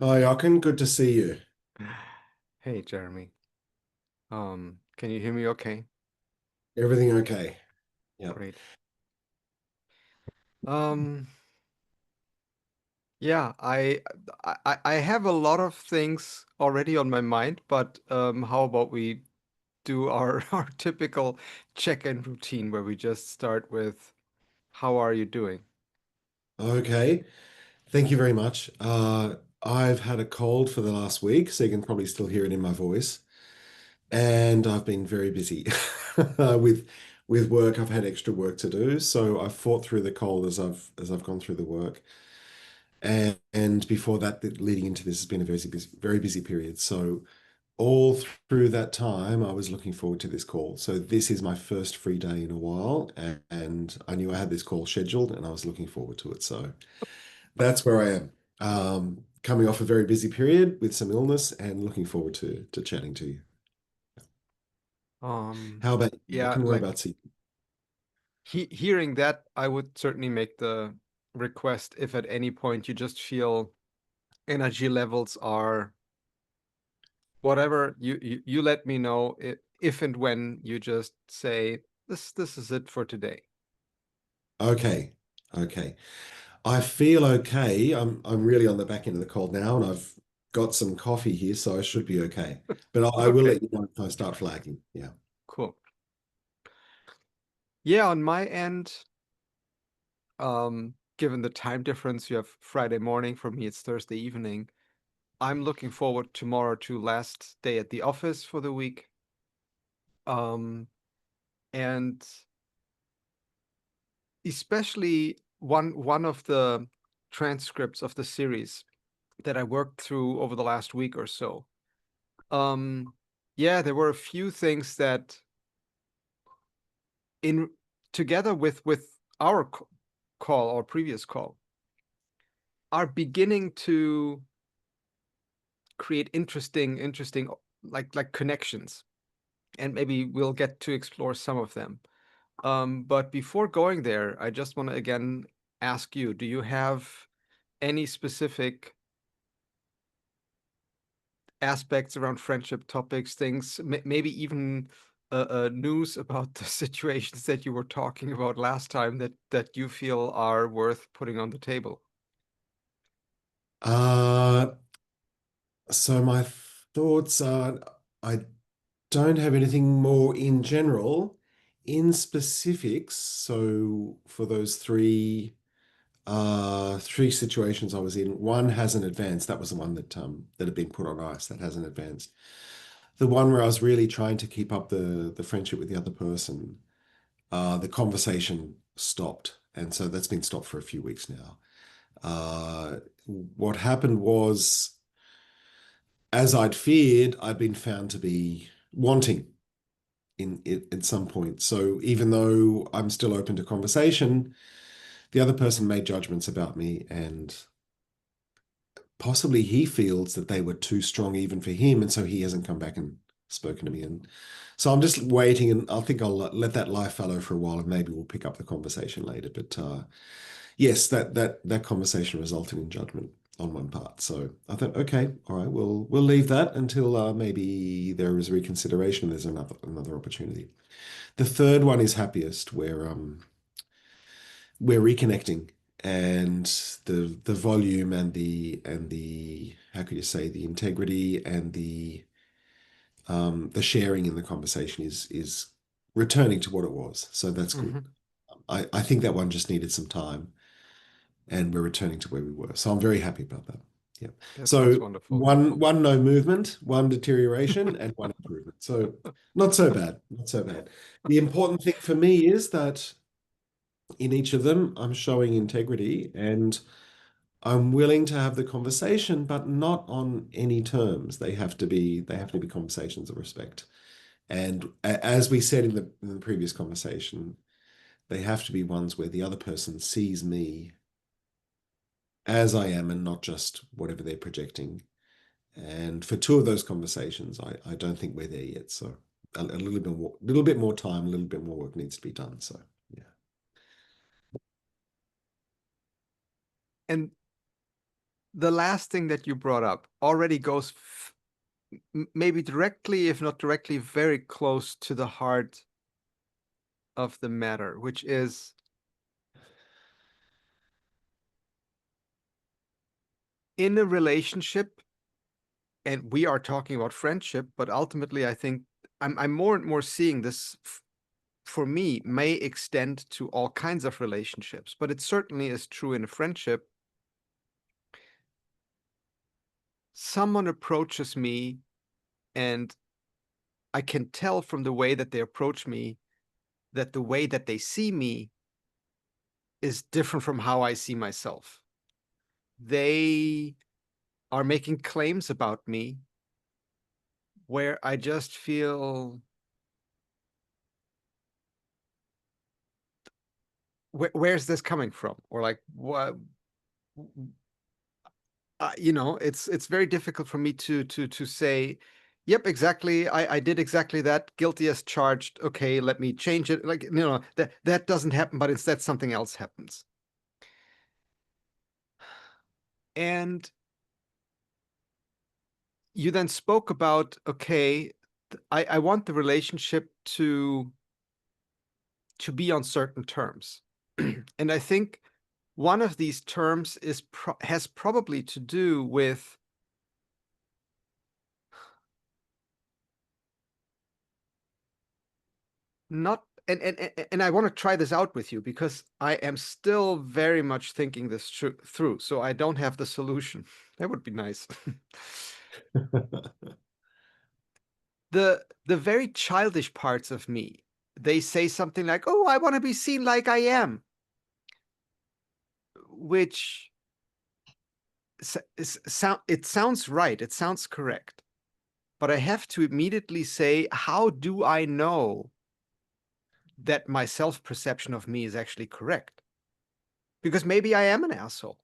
Hi, Jochen. Good to see you. Hey, Jeremy. Can you hear me okay? Everything okay? Yep. Great. Um, yeah, I have a lot of things already on my mind, but how about we do our our typical check-in routine where we just start with how are you doing? Okay. Thank you very much. I've had a cold for the last week, so you can probably still hear it in my voice. And I've been very busy with with work. I've had extra work to do, so I've fought through the cold as I've gone through the work. And before that, leading into this has been a very busy period. So all through that time, I was looking forward to this call. So this is my first free day in a while, and I knew I had this call scheduled, and I was looking forward to it. So that's where I am. Coming off a very busy period with some illness, and looking forward to chatting to you. Um, How about you? yeah, like Whereabouts are you? hearing that, I would certainly make the request if at any point you just feel energy levels are whatever you let me know if and when you just say this is it for today. Okay, okay. I feel okay. I'm really on the back end of the cold now, and I've got some coffee here, so I should be okay. But I will Okay, let you know if I start flagging. Yeah. cool. Yeah, on my end, given the time difference, you have Friday morning. For me, it's Thursday evening. I'm looking forward tomorrow to last day at the office for the week. Um, and especially one of the transcripts of the series that I worked through over the last week or so. Um, yeah, there were a few things that in together with our call, our previous call, are beginning to create interesting like connections, and maybe we'll get to explore some of them. But before going there, I just want to again ask you, do you have any specific aspects around friendship topics, things, maybe even news about the situations that you were talking about last time that you feel are worth putting on the table? Uh, so my thoughts are I don't have anything more in general. In specifics, so for those three situations I was in, one hasn't advanced. That was the one that had been put on ice. That hasn't advanced. The one where I was really trying to keep up the friendship with the other person, the conversation stopped. And so that's been stopped for a few weeks now. What happened was, as I'd feared, I'd been found to be wanting in it at some point. So even though I'm still open to conversation, the other person made judgments about me, and possibly he feels that they were too strong even for him, and so he hasn't come back and spoken to me. And so I'm just waiting, and I think I'll let that lie fallow for a while, and maybe we'll pick up the conversation later. But yes, that conversation resulted in judgment on one part. So I thought, okay, all right, we'll leave that until maybe there is reconsideration. There's another opportunity. The third one is happiest, where we're reconnecting, and the volume and the how could you say, the integrity and the sharing in the conversation is returning to what it was. So that's good. Hmm. I think that one just needed some time, and we're returning to where we were. So I'm very happy about that. Yeah. That sounds So wonderful. one no movement, one deterioration, and one improvement. So not so bad, not so bad. The important thing for me is that in each of them, I'm showing integrity, and I'm willing to have the conversation, but not on any terms. They have to be conversations of respect. And as we said in the previous conversation, they have to be ones where the other person sees me as I am and not just whatever they're projecting. And for two of those conversations, I don't think we're there yet. So a little bit more time, a little bit more work needs to be done. So yeah. And the last thing that you brought up already goes maybe directly, if not directly, very close to the heart of the matter, which is in a relationship, and we are talking about friendship, but ultimately I think I'm more and more seeing this for me may extend to all kinds of relationships, but it certainly is true in a friendship. Someone approaches me and I can tell from the way that they approach me that the way that they see me is different from how I see myself. They are making claims about me where I just feel, where's this coming from? Or like, what? It's very difficult for me to say, yep, exactly. I did exactly that. Guilty as charged. Okay, let me change it. Like, that doesn't happen, but instead something else happens. And you then spoke about, okay, I want the relationship to be on certain terms. And I think one of these terms has probably to do with not and I want to try this out with you because I am still very much thinking this through, so I don't have the solution. That would be nice. The very childish parts of me, they say something like, "Oh, I want to be seen like I am," which it sounds right, it sounds correct, but I have to immediately say, how do I know that my self-perception of me is actually correct? Because maybe I am an asshole.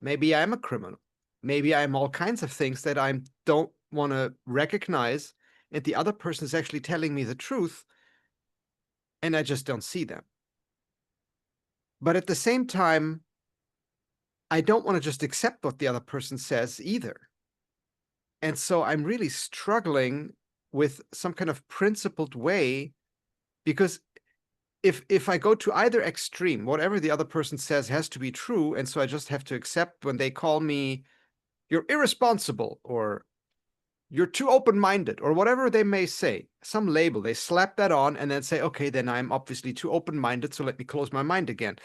Maybe I'm a criminal. Maybe I'm all kinds of things that I don't want to recognize, and the other person is actually telling me the truth, and I just don't see them. But at the same time, I don't want to just accept what the other person says either. And so I'm really struggling with some kind of principled way, because if I go to either extreme, whatever the other person says has to be true, and so I just have to accept when they call me, you're irresponsible, or you're too open-minded, or whatever they may say, some label, they slap that on and then say, okay, then I'm obviously too open-minded, so let me close my mind again.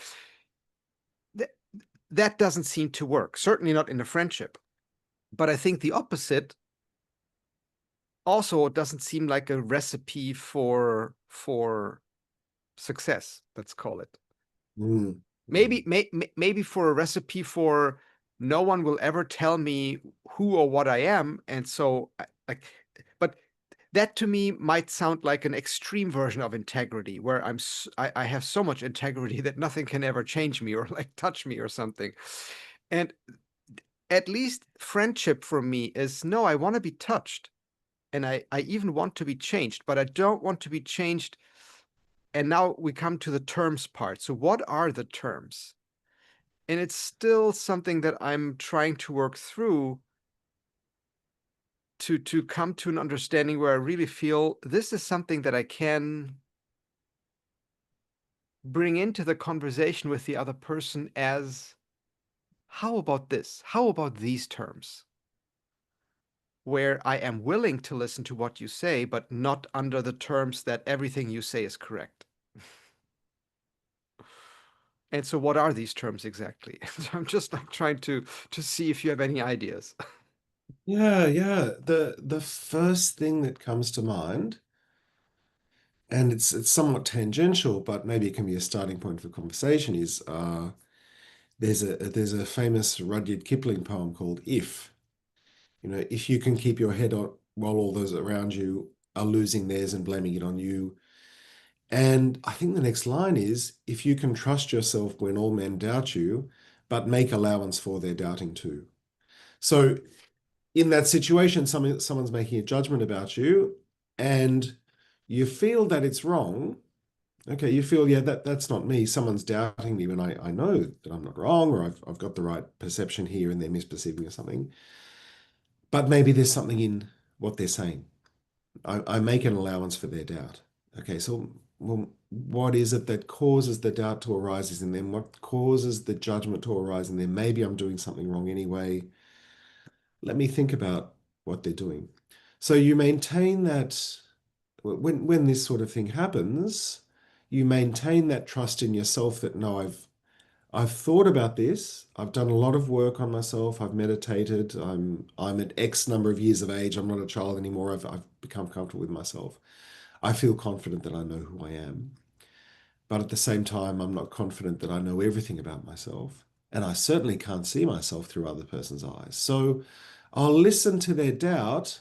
That doesn't seem to work, certainly not in a friendship. But I think the opposite also doesn't seem like a recipe for success, let's call it. Mm, mm. Maybe for a recipe for no one will ever tell me who or what I am, and so like, but that to me might sound like an extreme version of integrity, where I have so much integrity that nothing can ever change me or like touch me or something. And at least friendship for me is, no, I want to be touched, and I even want to be changed, but I don't want to be changed. And now we come to the terms part. So what are the terms? And it's still something that I'm trying to work through to come to an understanding where I really feel this is something that I can bring into the conversation with the other person as, how about this? How about these terms? Where I am willing to listen to what you say, but not under the terms that everything you say is correct. And so what are these terms exactly? So I'm just like trying to see if you have any ideas. Yeah, yeah. The first thing that comes to mind, and it's somewhat tangential, but maybe it can be a starting point for conversation, is there's a famous Rudyard Kipling poem called If. If you can keep your head on while all those around you are losing theirs and blaming it on you. And I think the next line is, if you can trust yourself when all men doubt you, but make allowance for their doubting too. So in that situation, someone's making a judgment about you, and you feel that it's wrong. Okay, you feel, yeah, that's not me. Someone's doubting me when I know that I'm not wrong, or I've got the right perception here and they're misperceiving or something. But maybe there's something in what they're saying. I make an allowance for their doubt. Okay, so well, what is it that causes the doubt to arise in them? What causes the judgment to arise in them? Maybe I'm doing something wrong anyway. Let me think about what they're doing. So you maintain that when this sort of thing happens, you maintain that trust in yourself that no, I've thought about this. I've done a lot of work on myself. I've meditated. I'm at X number of years of age. I'm not a child anymore. I've become comfortable with myself. I feel confident that I know who I am. But at the same time, I'm not confident that I know everything about myself. And I certainly can't see myself through other person's eyes. So I'll listen to their doubt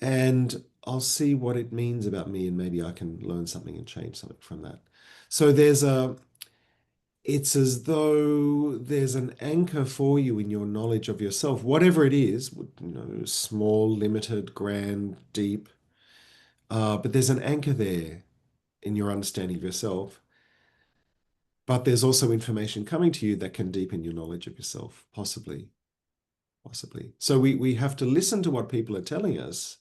and I'll see what it means about me. And maybe I can learn something and change something from that. So it's as though there's an anchor for you in your knowledge of yourself, whatever it is, small, limited, grand, deep. But there's an anchor there in your understanding of yourself. But there's also information coming to you that can deepen your knowledge of yourself, possibly, possibly. So we have to listen to what people are telling us,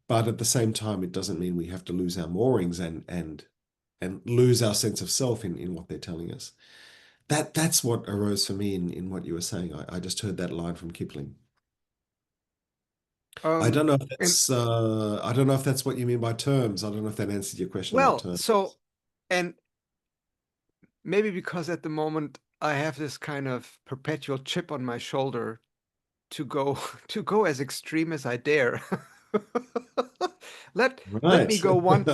but at the same time, it doesn't mean we have to lose our moorings and lose our sense of self in what they're telling us. That's what arose for me in what you were saying. I just heard that line from Kipling. Um, and I don't know if that's what you mean by terms. I don't know if that answered your question about well, terms. and maybe because at the moment I have this kind of perpetual chip on my shoulder to go to go as extreme as I dare. Let Right. me go one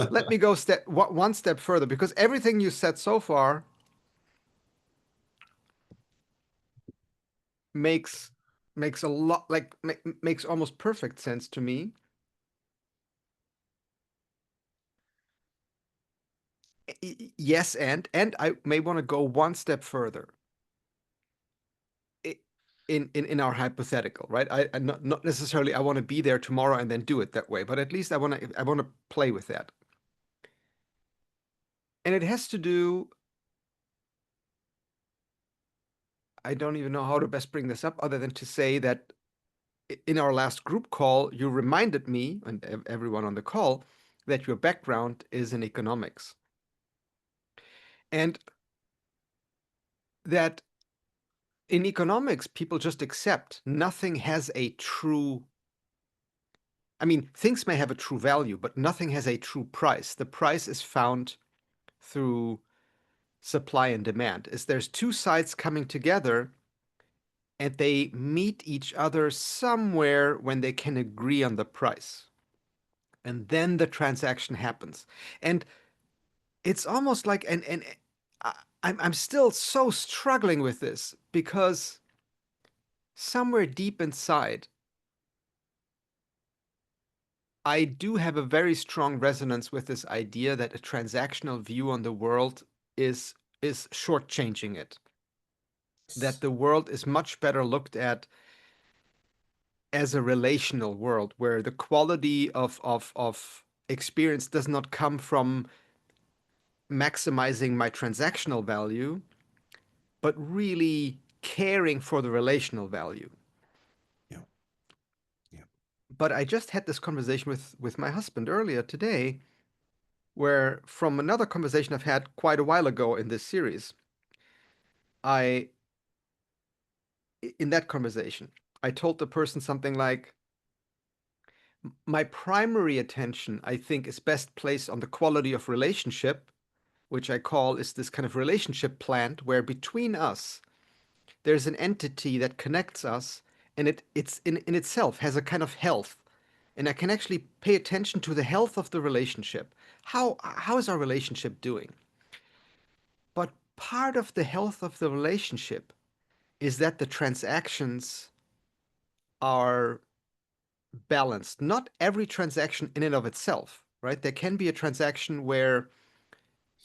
step further because everything you said so far makes makes a lot makes almost perfect sense to me. Yes, and I may want to go one step further in our hypothetical, right? I not necessarily I want to be there tomorrow and then do it that way, but at least I want to play with that. And it has to do, I don't even know how to best bring this up other than to say that in our last group call, you reminded me and everyone on the call that your background is in economics. And that in economics, people just accept nothing has a true, I mean, things may have a true value, but nothing has a true price. The price is found through supply and demand. Is there's two sides coming together and they meet each other somewhere when they can agree on the price. And then the transaction happens. And it's almost like and I'm still so struggling with this because somewhere deep inside I do have a very strong resonance with this idea that a transactional view on the world is shortchanging it. That the world is much better looked at as a relational world where the quality of experience does not come from maximizing my transactional value, but really caring for the relational value. Yeah. Yeah. But I just had this conversation with my husband earlier today, where from another conversation I've had quite a while ago in this series, I in that conversation, I told the person something like, my primary attention, I think, is best placed on the quality of relationship, which I call is this kind of relationship plant where between us there's an entity that connects us and it's in itself has a kind of health. And I can actually pay attention to the health of the relationship. How is our relationship doing? But part of the health of the relationship is that the transactions are balanced. Not every transaction in and of itself, right? There can be a transaction where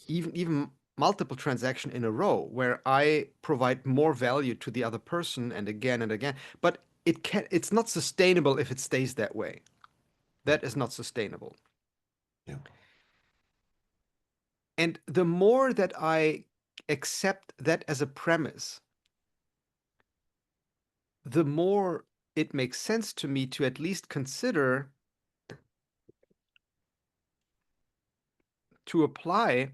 even multiple transaction in a row where I provide more value to the other person and again, but it's not sustainable if it stays that way. That is not sustainable. Yeah. And the more that I accept that as a premise, the more it makes sense to me to at least consider to apply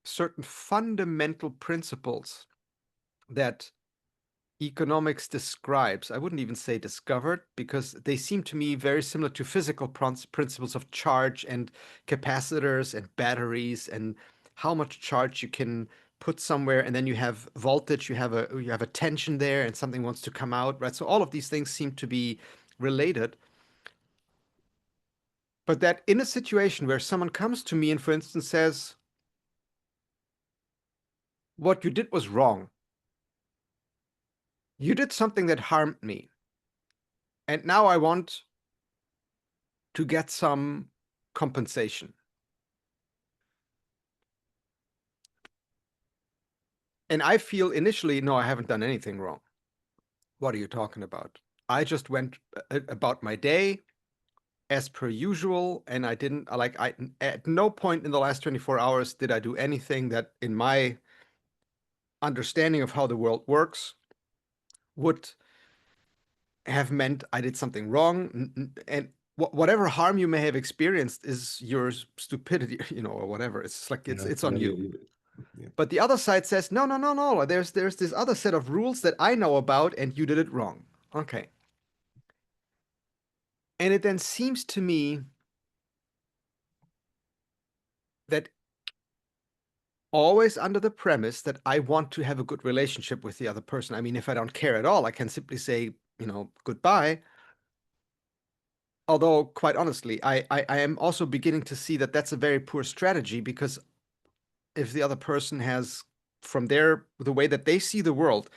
certain fundamental principles that economics describes. I wouldn't even say discovered, because they seem to me very similar to physical principles of charge and capacitors and batteries, and how much charge you can put somewhere, and then you have voltage, you have a tension there, and something wants to come out, right? So all of these things seem to be related. But that in a situation where someone comes to me and, for instance, says, what you did was wrong, you did something that harmed me, and now I want to get some compensation. And I feel initially, no, I haven't done anything wrong. What are you talking about? I just went about my day as per usual, and I didn't like I at no point in the last 24 hours did I do anything that, in my understanding of how the world works, would have meant I did something wrong. And whatever harm you may have experienced is your stupidity, or whatever. It's like Yeah, it's on yeah, you. yeah, But the other side says, no, no, no, no. There's this other set of rules that I know about, and you did it wrong. Okay. And it then seems to me that, always under the premise that I want to have a good relationship with the other person. I mean, if I don't care at all, I can simply say, goodbye. Although, quite honestly, I am also beginning to see that that's a very poor strategy, because if the other person has, from the way that they see the world,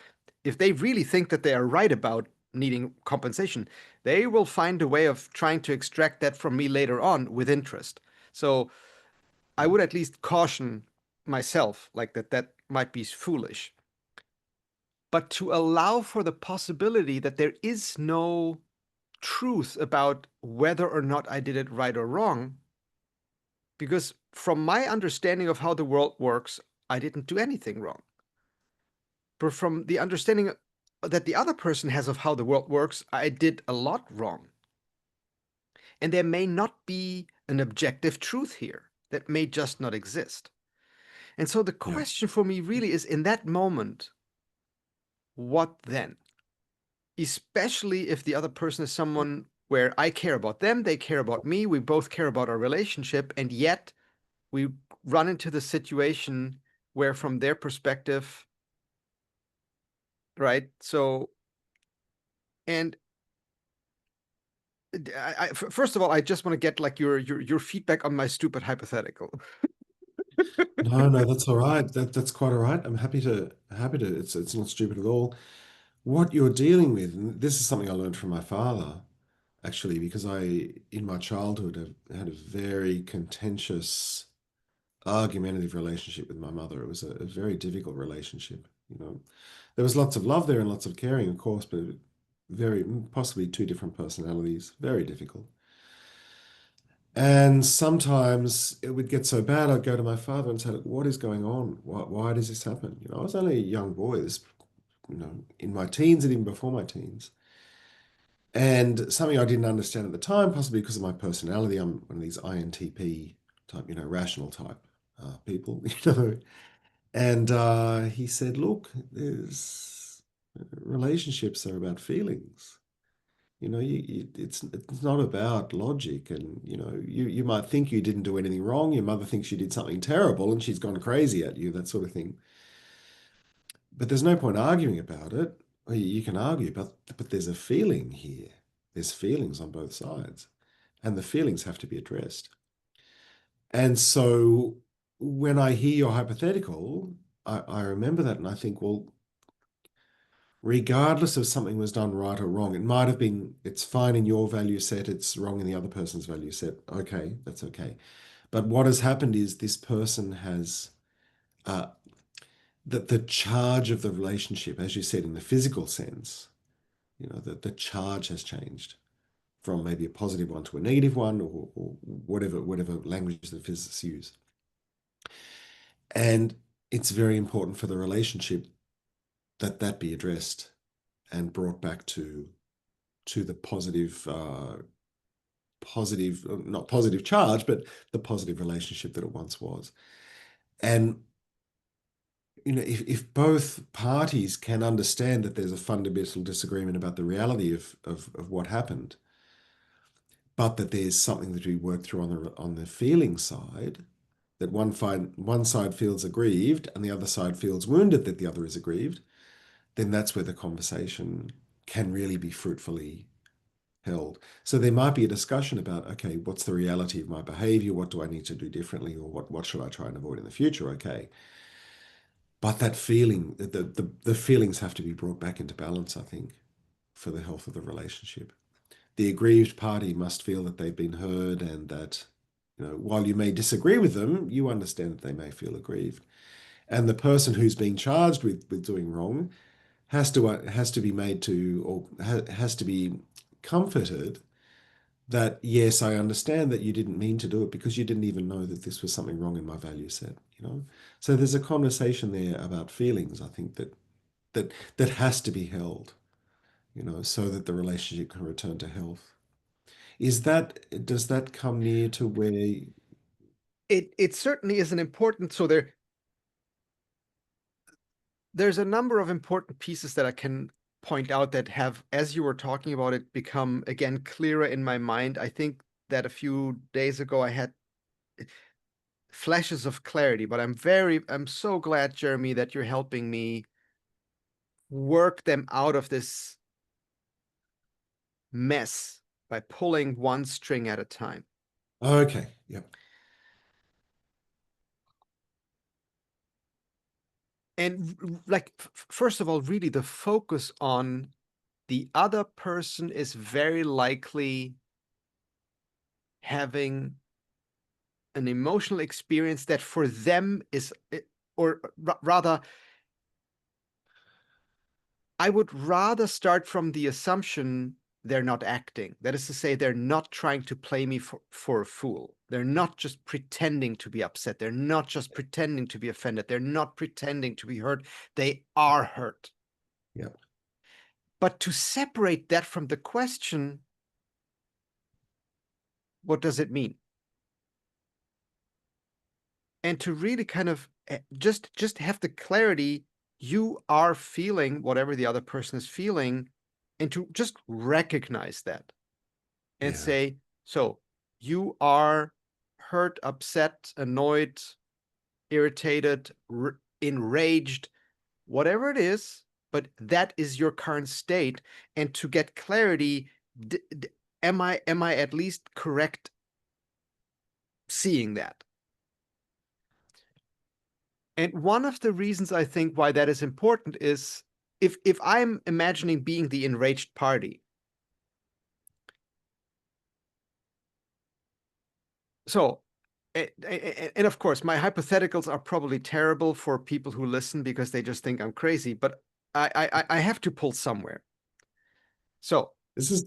if they really think that they are right about needing compensation, they will find a way of trying to extract that from me later on with interest. So I would at least caution myself, like that might be foolish. But to allow for the possibility that there is no truth about whether or not I did it right or wrong, because from my understanding of how the world works, I didn't do anything wrong. But from the understanding that the other person has of how the world works, I did a lot wrong. And there may not be an objective truth here, that may just not exist. And so the yeah, question for me really is, in that moment, what then? Especially if the other person is someone where I care about them, they care about me, we both care about our relationship, and yet we run into the situation where, from their perspective, right? So, and first of all, I just want to get like your feedback on my stupid hypothetical. No, no, that's all right. That's quite all right. I'm happy to. It's not stupid at all. What you're dealing with, and this is something I learned from my father, actually, because in my childhood, had a very contentious, argumentative relationship with my mother. It was a very difficult relationship. There was lots of love there and lots of caring, of course, but very possibly two different personalities. Very difficult. And sometimes it would get so bad, I'd go to my father and say, "Look, what is going on? Why does this happen?" I was only a young boy, in my teens and even before my teens. And something I didn't understand at the time, possibly because of my personality. I'm one of these INTP type, rational type people, And he said, "Look, there's relationships are about feelings. It's not about logic. And you might think you didn't do anything wrong. Your mother thinks you did something terrible, and she's gone crazy at you, that sort of thing. But there's no point arguing about it. Or you can argue, but there's a feeling here. There's feelings on both sides, and the feelings have to be addressed. And so when I hear your hypothetical, I remember that and I think, well, regardless of something was done right or wrong, it might have been, it's fine in your value set, it's wrong in the other person's value set. Okay, that's okay. But what has happened is this person has uh, the charge of the relationship, as you said, in the physical sense, the charge has changed from maybe a positive one to a negative one, or whatever language the physicists use. And it's very important for the relationship that that be addressed and brought back to the positive, not positive charge, but the positive relationship that it once was. And if both parties can understand that there's a fundamental disagreement about the reality of what happened, but that there's something that we work through on the feeling side, that one side feels aggrieved and the other side feels wounded that the other is aggrieved, then that's where the conversation can really be fruitfully held. So there might be a discussion about, okay, what's the reality of my behavior? What do I need to do differently? Or what should I try and avoid in the future? Okay. But that feeling, the feelings have to be brought back into balance, I think, for the health of the relationship. The aggrieved party must feel that they've been heard and that, while you may disagree with them, you understand that they may feel aggrieved. And the person who's being charged with doing wrong has to be made to, or has to be comforted that, yes, I understand that you didn't mean to do it because you didn't even know that this was something wrong in my value set. So there's a conversation there about feelings, I think, that has to be held, so that the relationship can return to health. Does that come near to where? It certainly is an important, so there's a number of important pieces that I can point out that have, as you were talking about it, become again clearer in my mind. I think that a few days ago I had flashes of clarity, but I'm so glad, Jeremy, that you're helping me work them out of this mess by pulling one string at a time. Okay, yep. And like, first of all, really the focus on the other person is very likely having an emotional experience that for them is, or rather, I would rather start from the assumption they're not acting. That is to say, they're not trying to play me for a fool. They're not just pretending to be upset. They're not just pretending to be offended. They're not pretending to be hurt. They are hurt. Yep. But to separate that from the question, what does it mean? And to really kind of just have the clarity, you are feeling whatever the other person is feeling, and to just recognize that and Yeah. say, so you are hurt, upset, annoyed, irritated, enraged, whatever it is, but that is your current state. And to get clarity, am I at least correct seeing that? And one of the reasons I think why that is important is if I'm imagining being the enraged party. So, and of course, my hypotheticals are probably terrible for people who listen because they just think I'm crazy, but I have to pull somewhere. So This is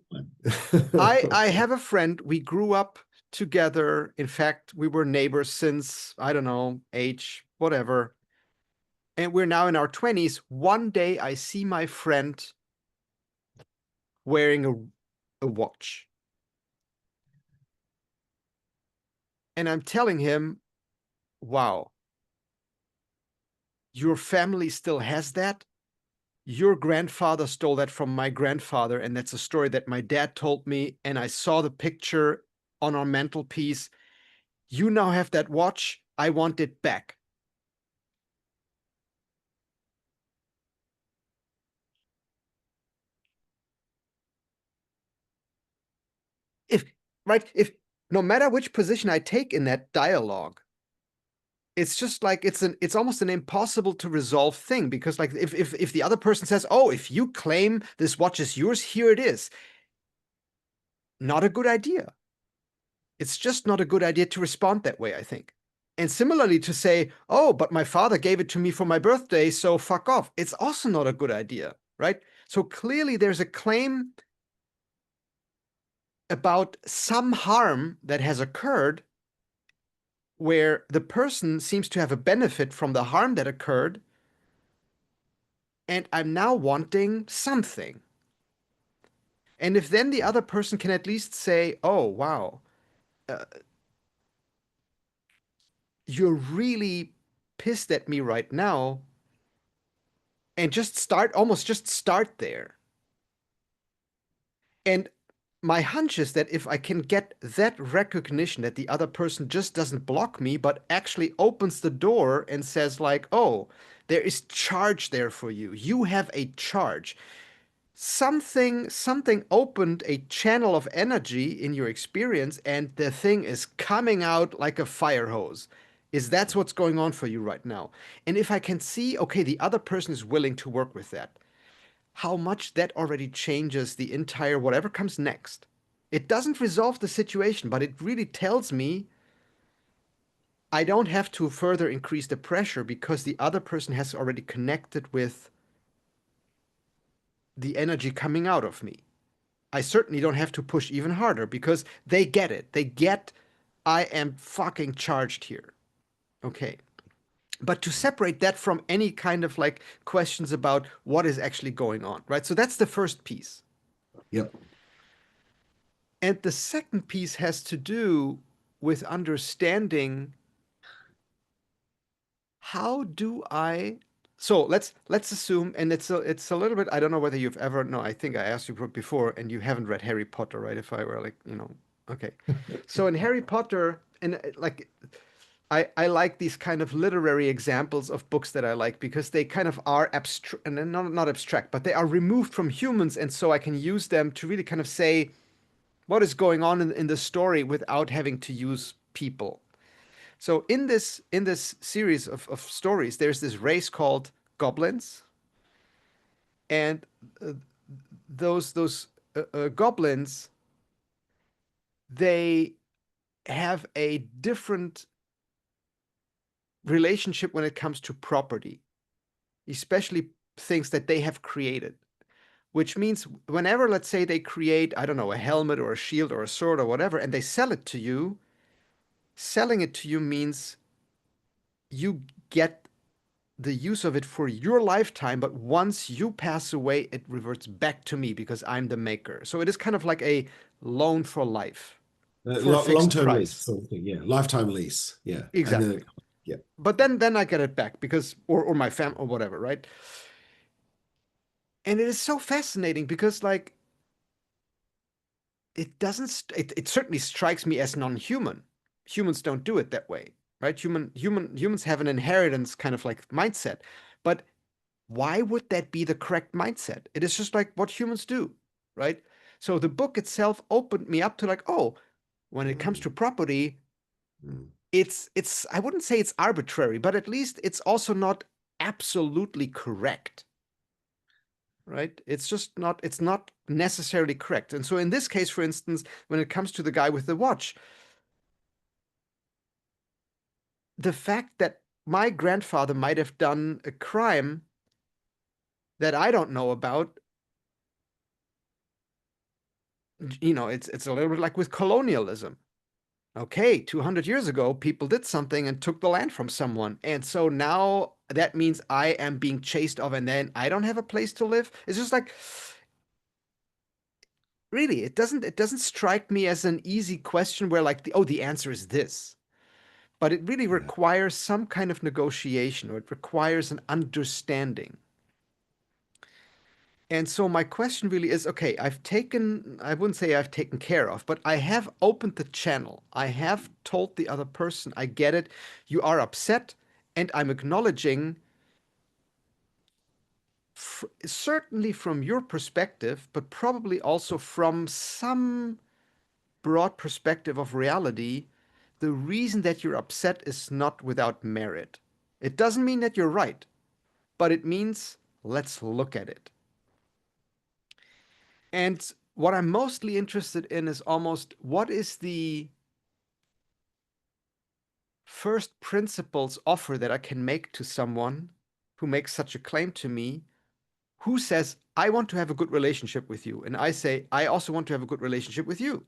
I have a friend. We grew up together. In fact, we were neighbors since, I don't know, age, whatever. And we're now in our 20s. One day I see my friend wearing a watch. And I'm telling him, wow, your family still has that? Your grandfather stole that from my grandfather. And that's a story that my dad told me. And I saw the picture on our mantelpiece. You now have that watch. I want it back. If, right, if no matter which position I take in that dialogue, it's just like it's almost an impossible to resolve thing, because like if the other person says, oh, if you claim this watch is yours, here it is. Not a good idea. It's just not a good idea to respond that way, I think. And similarly to say, oh, but my father gave it to me for my birthday, so fuck off. It's also not a good idea, right? So clearly there's a claim about some harm that has occurred, where the person seems to have a benefit from the harm that occurred, and I'm now wanting something. And if then the other person can at least say, oh, wow, uh, you're really pissed at me right now, and just start there. And my hunch is that if I can get that recognition that the other person just doesn't block me, but actually opens the door and says, like, oh, there is charge there for you. You have a charge. Something opened a channel of energy in your experience, and the thing is coming out like a fire hose. Is that's what's going on for you right now? And if I can see, okay, the other person is willing to work with that, how much that already changes the entire whatever comes next. It doesn't resolve the situation, but it really tells me I don't have to further increase the pressure because the other person has already connected with the energy coming out of me. I certainly don't have to push even harder because they get it. They get I am fucking charged here. Okay. But to separate that from any kind of like questions about what is actually going on, right? So that's the first piece. Yep. And the second piece has to do with understanding how do I so let's assume, and it's a little bit, I don't know whether you've ever, no, I think I asked you before, and you haven't read Harry Potter, right? If I were like, okay. So in Harry Potter, and like I like these kind of literary examples of books that I like because they kind of are abstract, and not abstract, but they are removed from humans, and so I can use them to really kind of say what is going on in the story without having to use people. So in this series of stories, there's this race called goblins, and uh, those goblins, they have a different relationship when it comes to property, especially things that they have created. Which means whenever, let's say, they create, I don't know, a helmet or a shield or a sword or whatever, and they sell it to you, selling it to you means you get the use of it for your lifetime, but once you pass away, it reverts back to me because I'm the maker. So it is kind of like a loan for life for a fixed Long-term lease price. sort of thing. Yeah. Lifetime lease. Yeah. And Exactly. then, yeah. But then I get it back because or my fam or whatever, right? And it is so fascinating because like it doesn't it certainly strikes me as non-human. Humans don't do it that way, right? Humans have an inheritance kind of like mindset. But why would that be the correct mindset? It is just like what humans do, right? So the book itself opened me up to like, oh, when it comes to Mm, property, mm. it's I wouldn't say it's arbitrary, but at least it's also not absolutely correct, right? It's not necessarily correct. And so in this case, for instance, when it comes to the guy with the watch, the fact that my grandfather might have done a crime that I don't know about, it's a little bit like with colonialism. Okay, 200 years ago, people did something and took the land from someone. And so now that means I am being chased off and then I don't have a place to live. It's just like, really, it doesn't strike me as an easy question where like the answer is this. But it really Yeah. requires some kind of negotiation, or it requires an understanding. And so my question really is, okay, I wouldn't say I've taken care of, but I have opened the channel. I have told the other person, I get it, you are upset, and I'm acknowledging, certainly from your perspective, but probably also from some broad perspective of reality, the reason that you're upset is not without merit. It doesn't mean that you're right, but it means let's look at it. And what I'm mostly interested in is almost what is the first principles offer that I can make to someone who makes such a claim to me, who says, I want to have a good relationship with you. And I say, I also want to have a good relationship with you.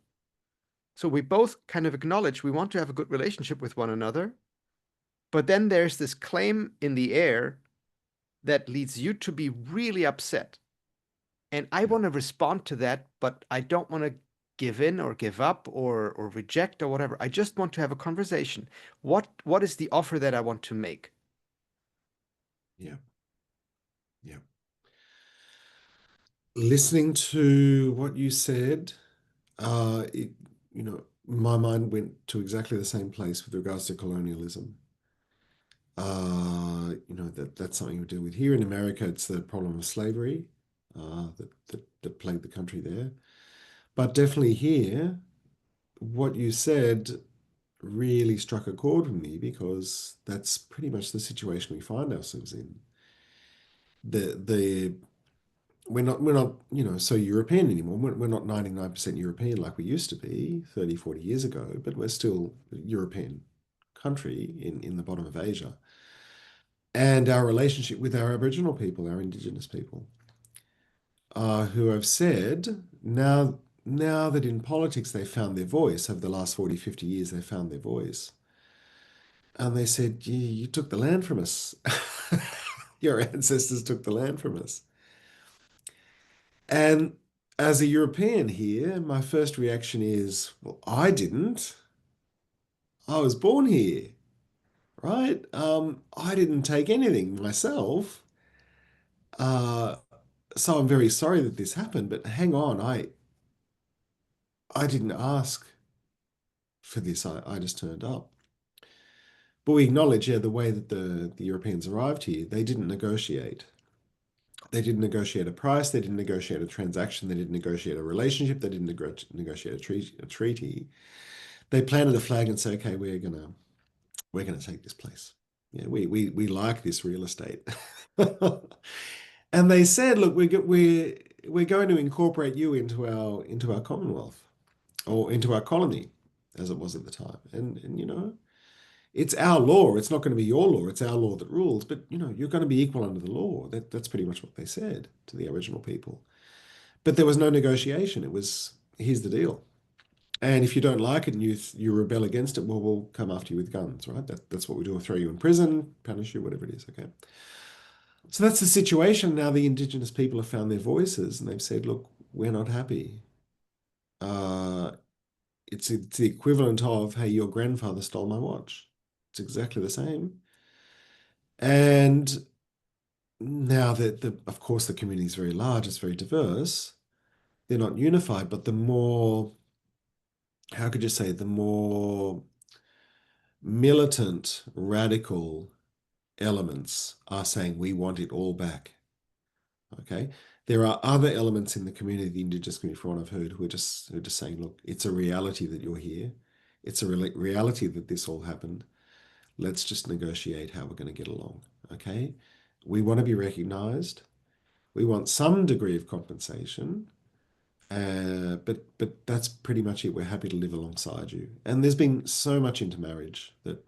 So we both kind of acknowledge we want to have a good relationship with one another, but then there's this claim in the air that leads you to be really upset. And I Yeah. want to respond to that, but I don't want to give in or give up or reject or whatever. I just want to have a conversation. What is the offer that I want to make? Yeah. Yeah. Listening to what you said, it, my mind went to exactly the same place with regards to colonialism. That's something we deal with here in America. It's the problem of slavery that plagued the country there. But definitely here, what you said really struck a chord with me because that's pretty much the situation we find ourselves in. The we're not so European anymore. We're not 99% European like we used to be 30, 40 years ago, but we're still a European country in the bottom of Asia. And our relationship with our Aboriginal people, our Indigenous people, who have said now that in politics they found their voice over the last 40, 50 years, they found their voice. And they said, you took the land from us. Your ancestors took the land from us. And as a European here, my first reaction is, well, I didn't. I was born here, right? I didn't take anything myself. Uh, so I'm very sorry that this happened, but hang on, I didn't ask for this. I just turned up. But we acknowledge, yeah, the way that the Europeans arrived here, they didn't negotiate. They didn't negotiate a price. They didn't negotiate a transaction. They didn't negotiate a relationship. They didn't negotiate a treaty. They planted a flag and said, okay, we're gonna take this place. Yeah, we like this real estate. And they said, look, we're going to incorporate you into our Commonwealth or into our colony, as it was at the time. And it's our law. It's not going to be your law. It's our law that rules. But you're going to be equal under the law. That's pretty much what they said to the Aboriginal people. But there was no negotiation. It was here's the deal. And if you don't like it and you rebel against it, well, we'll come after you with guns, right? That's what we do. We'll throw you in prison, punish you, whatever it is. Okay. So that's the situation. Now the Indigenous people have found their voices and they've said, look, we're not happy. Uh, it's the equivalent of, hey, your grandfather stole my watch. It's exactly the same. And now that of course the community is very large, it's very diverse. They're not unified, but the more, how could you say, the more militant, radical elements are saying we want it all back. Okay. There are other elements in the community, the Indigenous community, from what I've heard, who are just saying, look, it's a reality that you're here. It's a reality that this all happened. Let's just negotiate how we're going to get along. Okay. We want to be recognized. We want some degree of compensation. But that's pretty much it. We're happy to live alongside you. And there's been so much intermarriage that,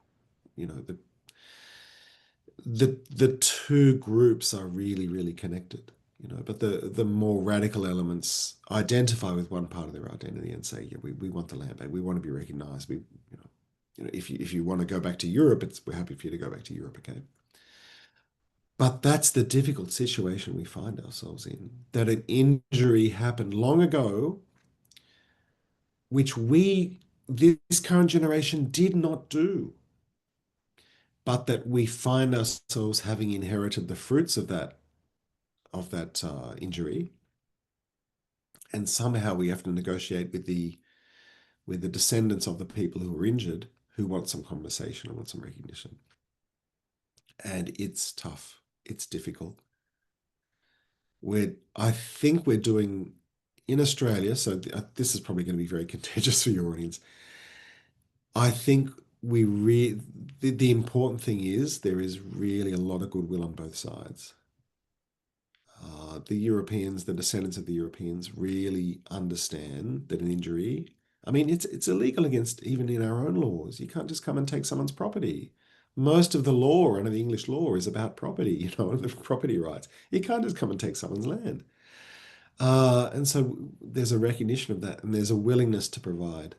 the the two groups are really, really connected, but the more radical elements identify with one part of their identity and say, yeah, we want the land back. We want to be recognized. If you want to go back to Europe, we're happy for you to go back to Europe, okay? But that's the difficult situation we find ourselves in, that an injury happened long ago, which this current generation did not do, but that we find ourselves having inherited the fruits of that injury, and somehow we have to negotiate with the descendants of the people who were injured, who want some compensation and want some recognition. And it's tough. It's difficult. I think we're doing in Australia, so this is probably going to be very contagious for your audience. I think the important thing is there is really a lot of goodwill on both sides. The Europeans, the descendants of the Europeans, really understand that an injury, I mean, it's illegal against even in our own laws. You can't just come and take someone's property. Most of the law under the English law is about property, the property rights. You can't just come and take someone's land. And so there's a recognition of that, and there's a willingness to provide.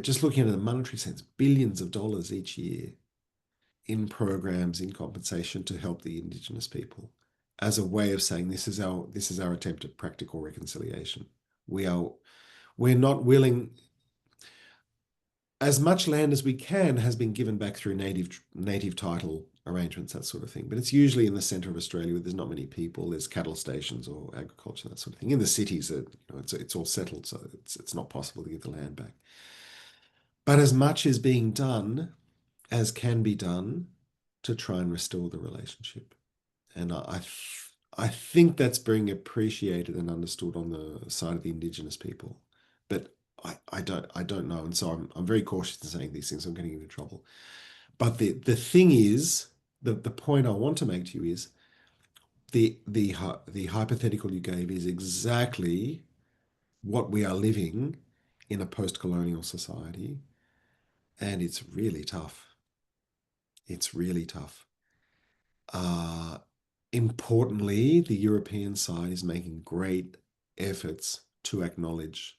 just looking at the monetary sense, billions of dollars each year in programs in compensation to help the Indigenous people as a way of saying this is our attempt at practical reconciliation. We're not willing. As much land as we can has been given back through native title arrangements, that sort of thing. But it's usually in the centre of Australia where there's not many people. There's cattle stations or agriculture, that sort of thing. In the cities, it's all settled, so it's not possible to give the land back. But as much is being done as can be done to try and restore the relationship, and I think that's being appreciated and understood on the side of the Indigenous people, but I don't know, and so I'm very cautious in saying these things. I'm getting into trouble. But the thing is, the point I want to make to you is the hypothetical you gave is exactly what we are living in a post-colonial society, and it's really tough. It's really tough. Uh, Importantly, the European side is making great efforts to acknowledge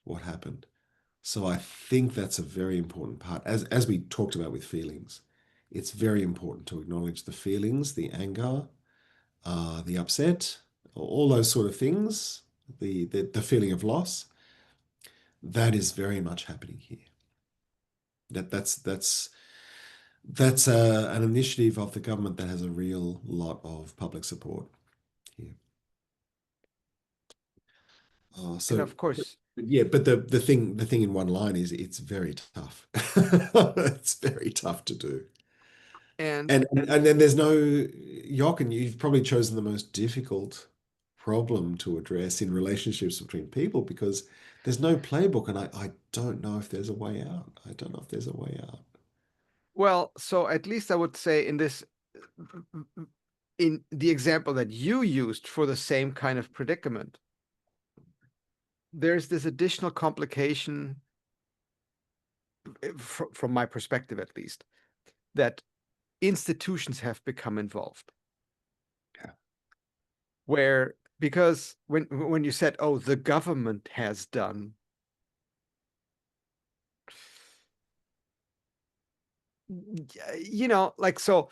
what happened. So I think that's a very important part. As we talked about with feelings, it's very important to acknowledge the feelings, the anger, the upset, all those sort of things, the feeling of loss. That is very much happening here. That's an initiative of the government that has a real lot of public support here. And So of course, yeah, but the thing in one line is it's very tough. It's very tough to do. and And then there's no Jochen, you've probably chosen the most difficult problem to address in relationships between people because there's no playbook, and I don't know if there's a way out. I don't know if there's a way out. well, so at least I would say in the example that you used for the same kind of predicament, there's this additional complication from my perspective at least, that institutions have become involved. Yeah. Where because when you said, oh, the government has done, like, so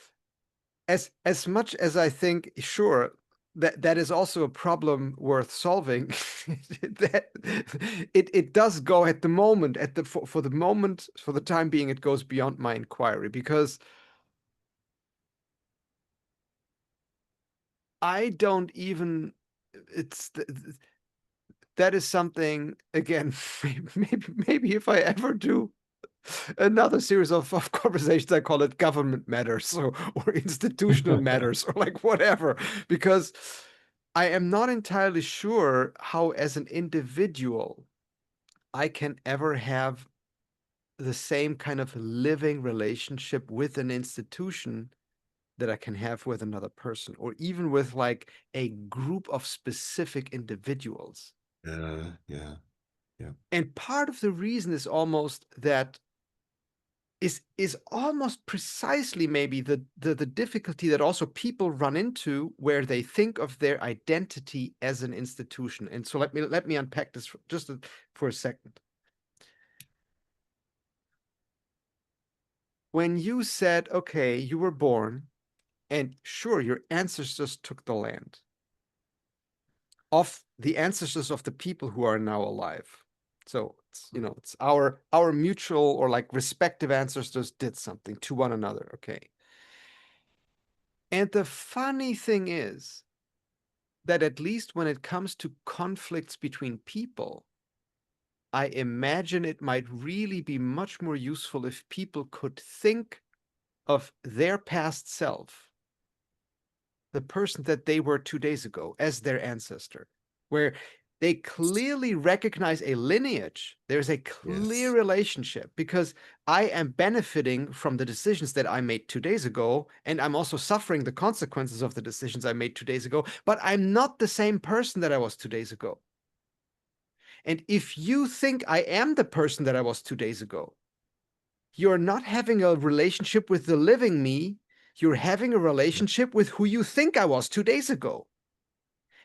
as much as I think, sure, that is also a problem worth solving, that it does go at the moment, for the moment, for the time being, it goes beyond my inquiry, because I don't even, it's that is something, again, maybe if I ever do another series of conversations, I call it government matters, or institutional matters, or like whatever, because I am not entirely sure how, as an individual, I can ever have the same kind of living relationship with an institution that I can have with another person, or even with like a group of specific individuals. Yeah. Yeah. And part of the reason is almost that is almost precisely maybe the difficulty that also people run into, where they think of their identity as an institution. And so let me unpack this for a second. When you said, okay, you were born, and sure, your ancestors took the land of the ancestors of the people who are now alive. So it's our mutual, or like respective ancestors did something to one another. Okay. And the funny thing is that, at least when it comes to conflicts between people, I imagine it might really be much more useful if people could think of their past self, the person that they were 2 days ago, as their ancestor, where they clearly recognize a lineage. There's a clear Yes. relationship, because I am benefiting from the decisions that I made 2 days ago, and I'm also suffering the consequences of the decisions I made 2 days ago, but I'm not the same person that I was 2 days ago. And if you think I am the person that I was 2 days ago, you're not having a relationship with the living me. You're having a relationship with who you think I was 2 days ago.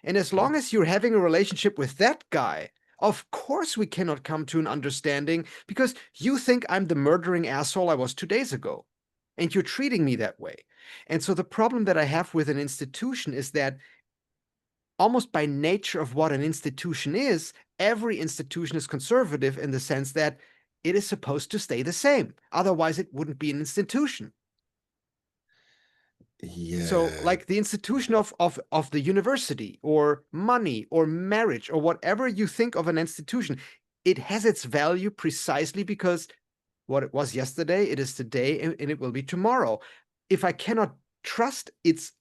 And as long as you're having a relationship with that guy, Of course, we cannot come to an understanding because you think I'm the murdering asshole I was 2 days ago, and you're treating me that way. And so the problem that I have with an institution is that almost by nature of what an institution is, every institution is conservative in the sense that it is supposed to stay the same. Otherwise, it wouldn't be an institution. So, Yeah. like the institution of the university or money or marriage or whatever you think of an institution, it has its value precisely because what it was yesterday, it is today, and it will be tomorrow. If I cannot trust its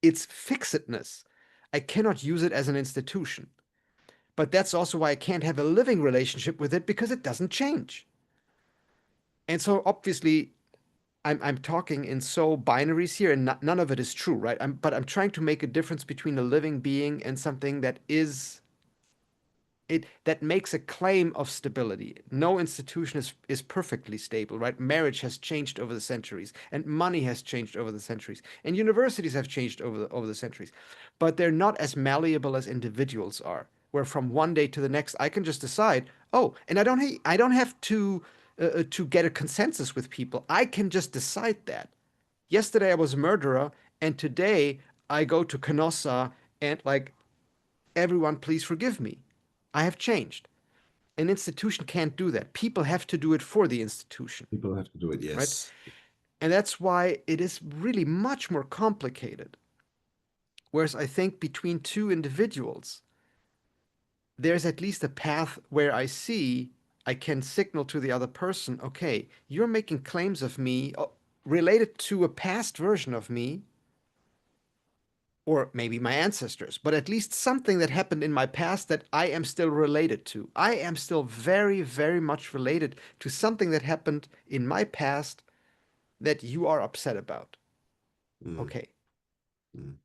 fixedness, I cannot use it as an institution. But that's also why I can't have a living relationship with it because it doesn't change. And so obviously I'm talking in so binaries here, and none of it is true, right? But I'm trying to make a difference between a living being and something that is it that makes a claim of stability. No institution is perfectly stable, right? Marriage has changed over the centuries, and money has changed over the centuries, and universities have changed over the centuries, but they're not as malleable as individuals are. Where from one day to the next, I can just decide, oh, and I don't have to get a consensus with people. I can just decide that. Yesterday I was a murderer, and today I go to Canossa and like everyone, please forgive me. I have changed. An institution can't do that. People have to do it for the institution, People have to do it, right? yes. And that's why it is really much more complicated. Whereas I think between two individuals, there's at least a path where I can signal to the other person, okay, you're making claims of me related to a past version of me, or maybe my ancestors, but at least something that happened in my past that I am still related to. I am still very, very much related to something that happened in my past that you are upset about. Mm, Okay. mm.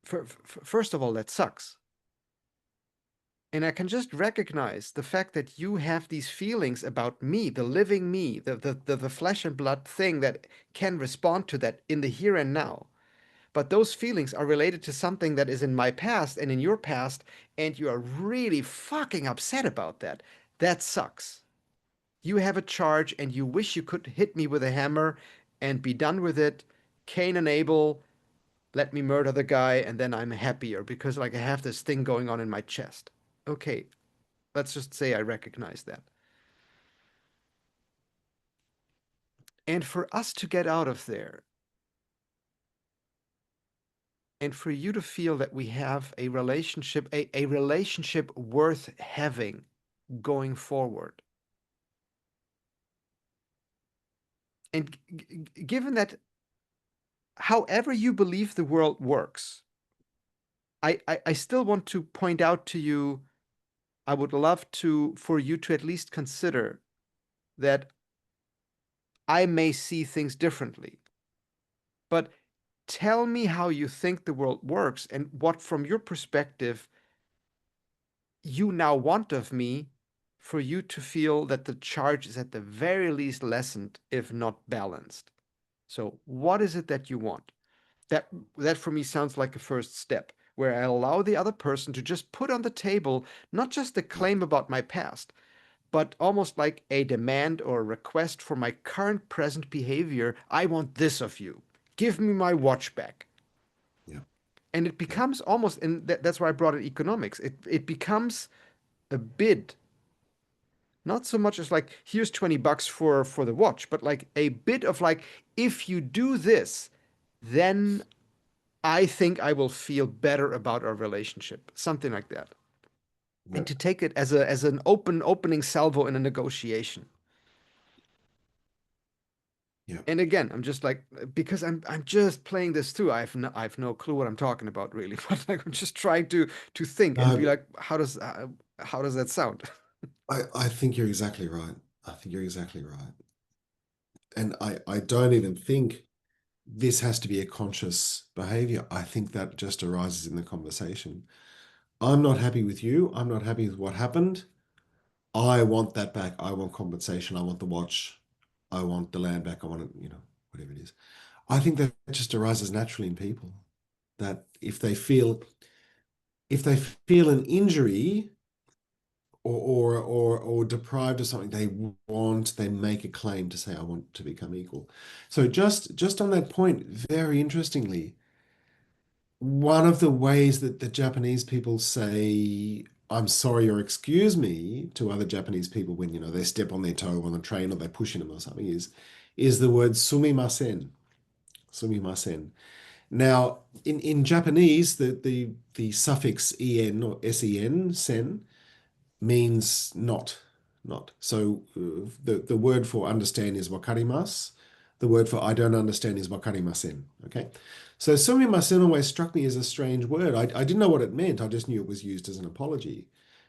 First of all, that sucks. And I can just recognize the fact that you have these feelings about me, the living me, the flesh and blood thing that can respond to that in the here and now. But those feelings are related to something that is in my past and in your past, and you are really fucking upset about that. That sucks. You have a charge and you wish you could hit me with a hammer and be done with it. Cain and Abel, let me murder the guy, and then I'm happier because like I have this thing going on in my chest. Okay, let's just say I recognize that. And for us to get out of there, and for you to feel that we have a relationship worth having going forward. And given that, however you believe the world works, I still want to point out to you, I would love to, for you to at least consider that I may see things differently. But tell me how you think the world works and what, from your perspective, you now want of me for you to feel that the charge is at the very least lessened, if not balanced. So, what is it that you want? That that for me sounds like a first step, where I allow the other person to just put on the table not just a claim about my past, but almost like a demand or a request for my current present behavior. I want this of you. Give me my watch back. Yeah, And it yeah, becomes almost, and that's why I brought in economics. It becomes a bid, not so much as like here's $20 for the watch, but like a bit of like, if you do this, then I think I will feel better about our relationship, something like that. yeah, And to take it as a as an opening salvo in a negotiation. yeah. And again, I'm just like, because I'm just playing this too. I have no clue what I'm talking about really, but like I'm just trying to think and be No, like, how does that sound? I think you're exactly right. I think you're exactly right. And I don't even think this has to be a conscious behavior. I think that just arises in the conversation. I'm not happy with you. I'm not happy with what happened. I want that back. I want compensation. I want the watch. I want the land back. I want it, whatever it is. I think that just arises naturally in people. that if they feel an injury or deprived of something, they make a claim to say, I want to become equal. So just on that point, very interestingly, one of the ways that the Japanese people say, I'm sorry or excuse me to other Japanese people when, they step on their toe on the train or they push them or something is the word sumimasen. Sumimasen. Now, in Japanese, the suffix en or sen means not. So the word for understand is wakarimasu. The word for I don't understand is wakarimasen. Okay. So sumimasen always struck me as a strange word. I didn't know what it meant. I just knew it was used as an apology.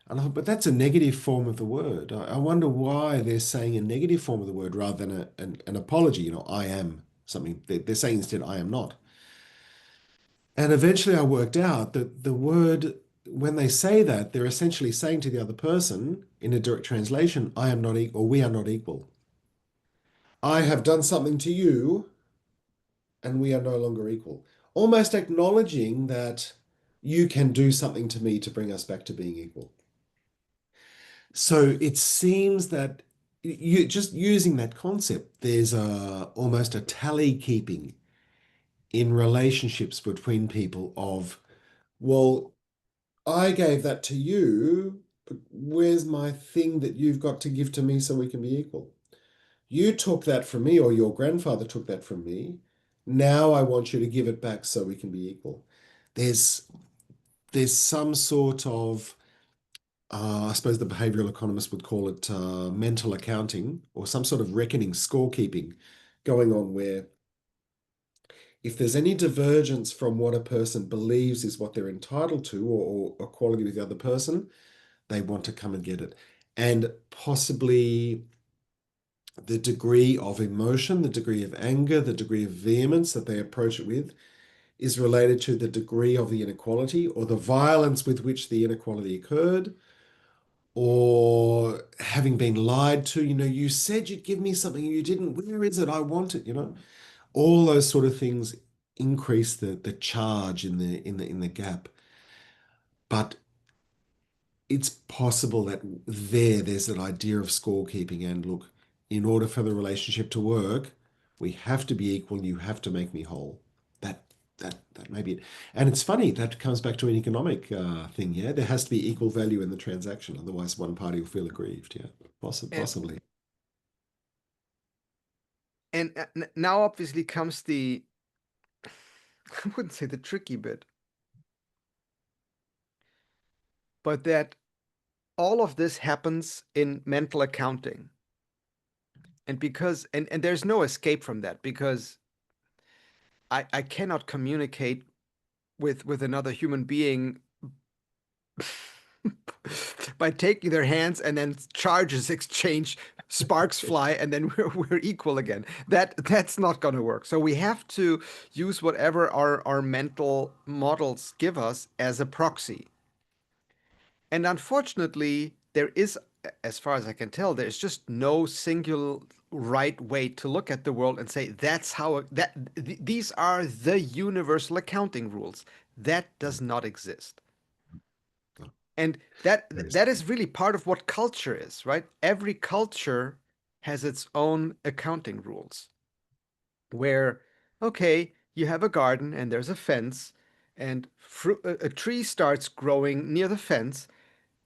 And I thought, but that's a negative form of the word. I wonder why they're saying a negative form of the word rather than an apology. I am something. They're saying instead, I am not. And eventually I worked out that the word, when they say that, they're essentially saying to the other person in a direct translation, I am not equal, we are not equal. I have done something to you and we are no longer equal. Almost acknowledging that you can do something to me to bring us back to being equal. So it seems that you just using that concept, there's almost a tally keeping in relationships between people of, well, I gave that to you, but where's my thing that you've got to give to me so we can be equal? You took that from me, or your grandfather took that from me. Now I want you to give it back so we can be equal. There's there's some sort of, I suppose the behavioral economists would call it mental accounting, or some sort of reckoning, scorekeeping going on where if there's any divergence from what a person believes is what they're entitled to or equality with the other person, they want to come and get it. And possibly the degree of emotion, the degree of anger, the degree of vehemence that they approach it with is related to the degree of the inequality or the violence with which the inequality occurred, or having been lied to. You said you'd give me something you didn't. Where is it? I want it. All those sort of things increase the charge in the gap. But it's possible that there's that idea of scorekeeping and look, in order for the relationship to work, we have to be equal. You have to make me whole. That may be it. And it's funny that comes back to an economic thing. Yeah, there has to be equal value in the transaction, otherwise one party will feel aggrieved. Yeah, And possibly. now obviously comes the I wouldn't say the tricky bit, but that all of this happens in mental accounting. And because and there's no escape from that because I cannot communicate with another human being by taking their hands and then charges exchange, sparks fly, and then we're equal again. That's not going to work. So we have to use whatever our mental models give us as a proxy. And unfortunately, there is, as far as I can tell, there's just no single right way to look at the world and say that's how these are the universal accounting rules. That does not exist. And Very that is really part of what culture is, right? Every culture has its own accounting rules where, okay, you have a garden and there's a fence and a tree starts growing near the fence.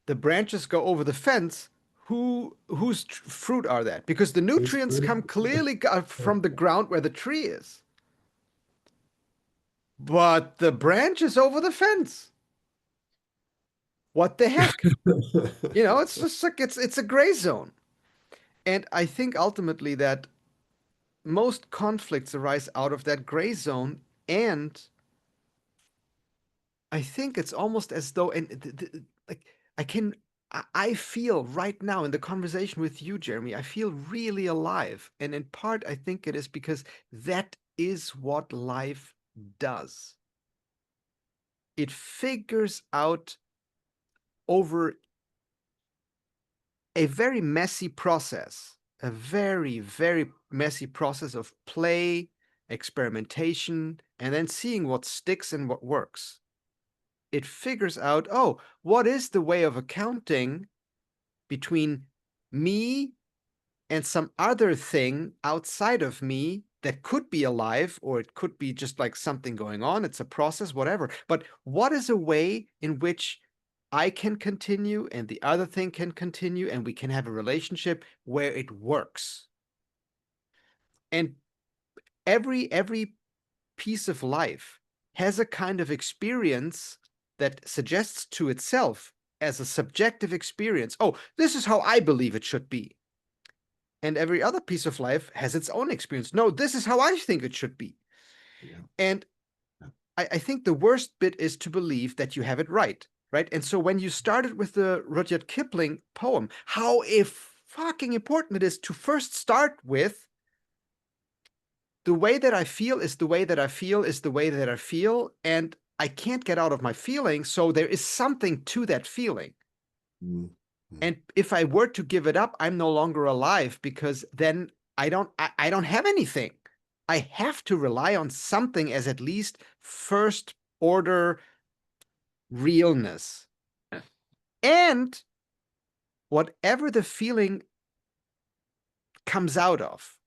The branches go over the fence. Whose fruit are that? Because the Who's nutrients fruit? come clearly from the ground where the tree is. But the branch is over the fence. What the heck? It's just like it's a gray zone. And I think ultimately that most conflicts arise out of that gray zone. And I think it's almost as though, and like I can, I feel right now in the conversation with you, Jeremy, I feel really alive. And in part, I think it is because that is what life does. It figures out over a very messy process, a very, very messy process of play, experimentation, and then seeing what sticks and what works. It figures out, oh, what is the way of accounting between me and some other thing outside of me that could be alive, or it could be just like something going on. It's a process, whatever. But what is a way in which I can continue and the other thing can continue and we can have a relationship where it works? And every piece of life has a kind of experience that suggests to itself as a subjective experience, oh, this is how I believe it should be. And every other piece of life has its own experience. No, this is how I think it should be. Yeah. And I think the worst bit is to believe that you have it right, right? And so when you started with the Rudyard Kipling poem, how fucking important it is to first start with the way that I feel is the way that I feel is the way that I feel, and I can't get out of my feeling, so there is something to that feeling. And if I were to give it up, I'm no longer alive, because then I don't have anything. I have to rely on something as at least first order realness. And whatever the feeling comes out of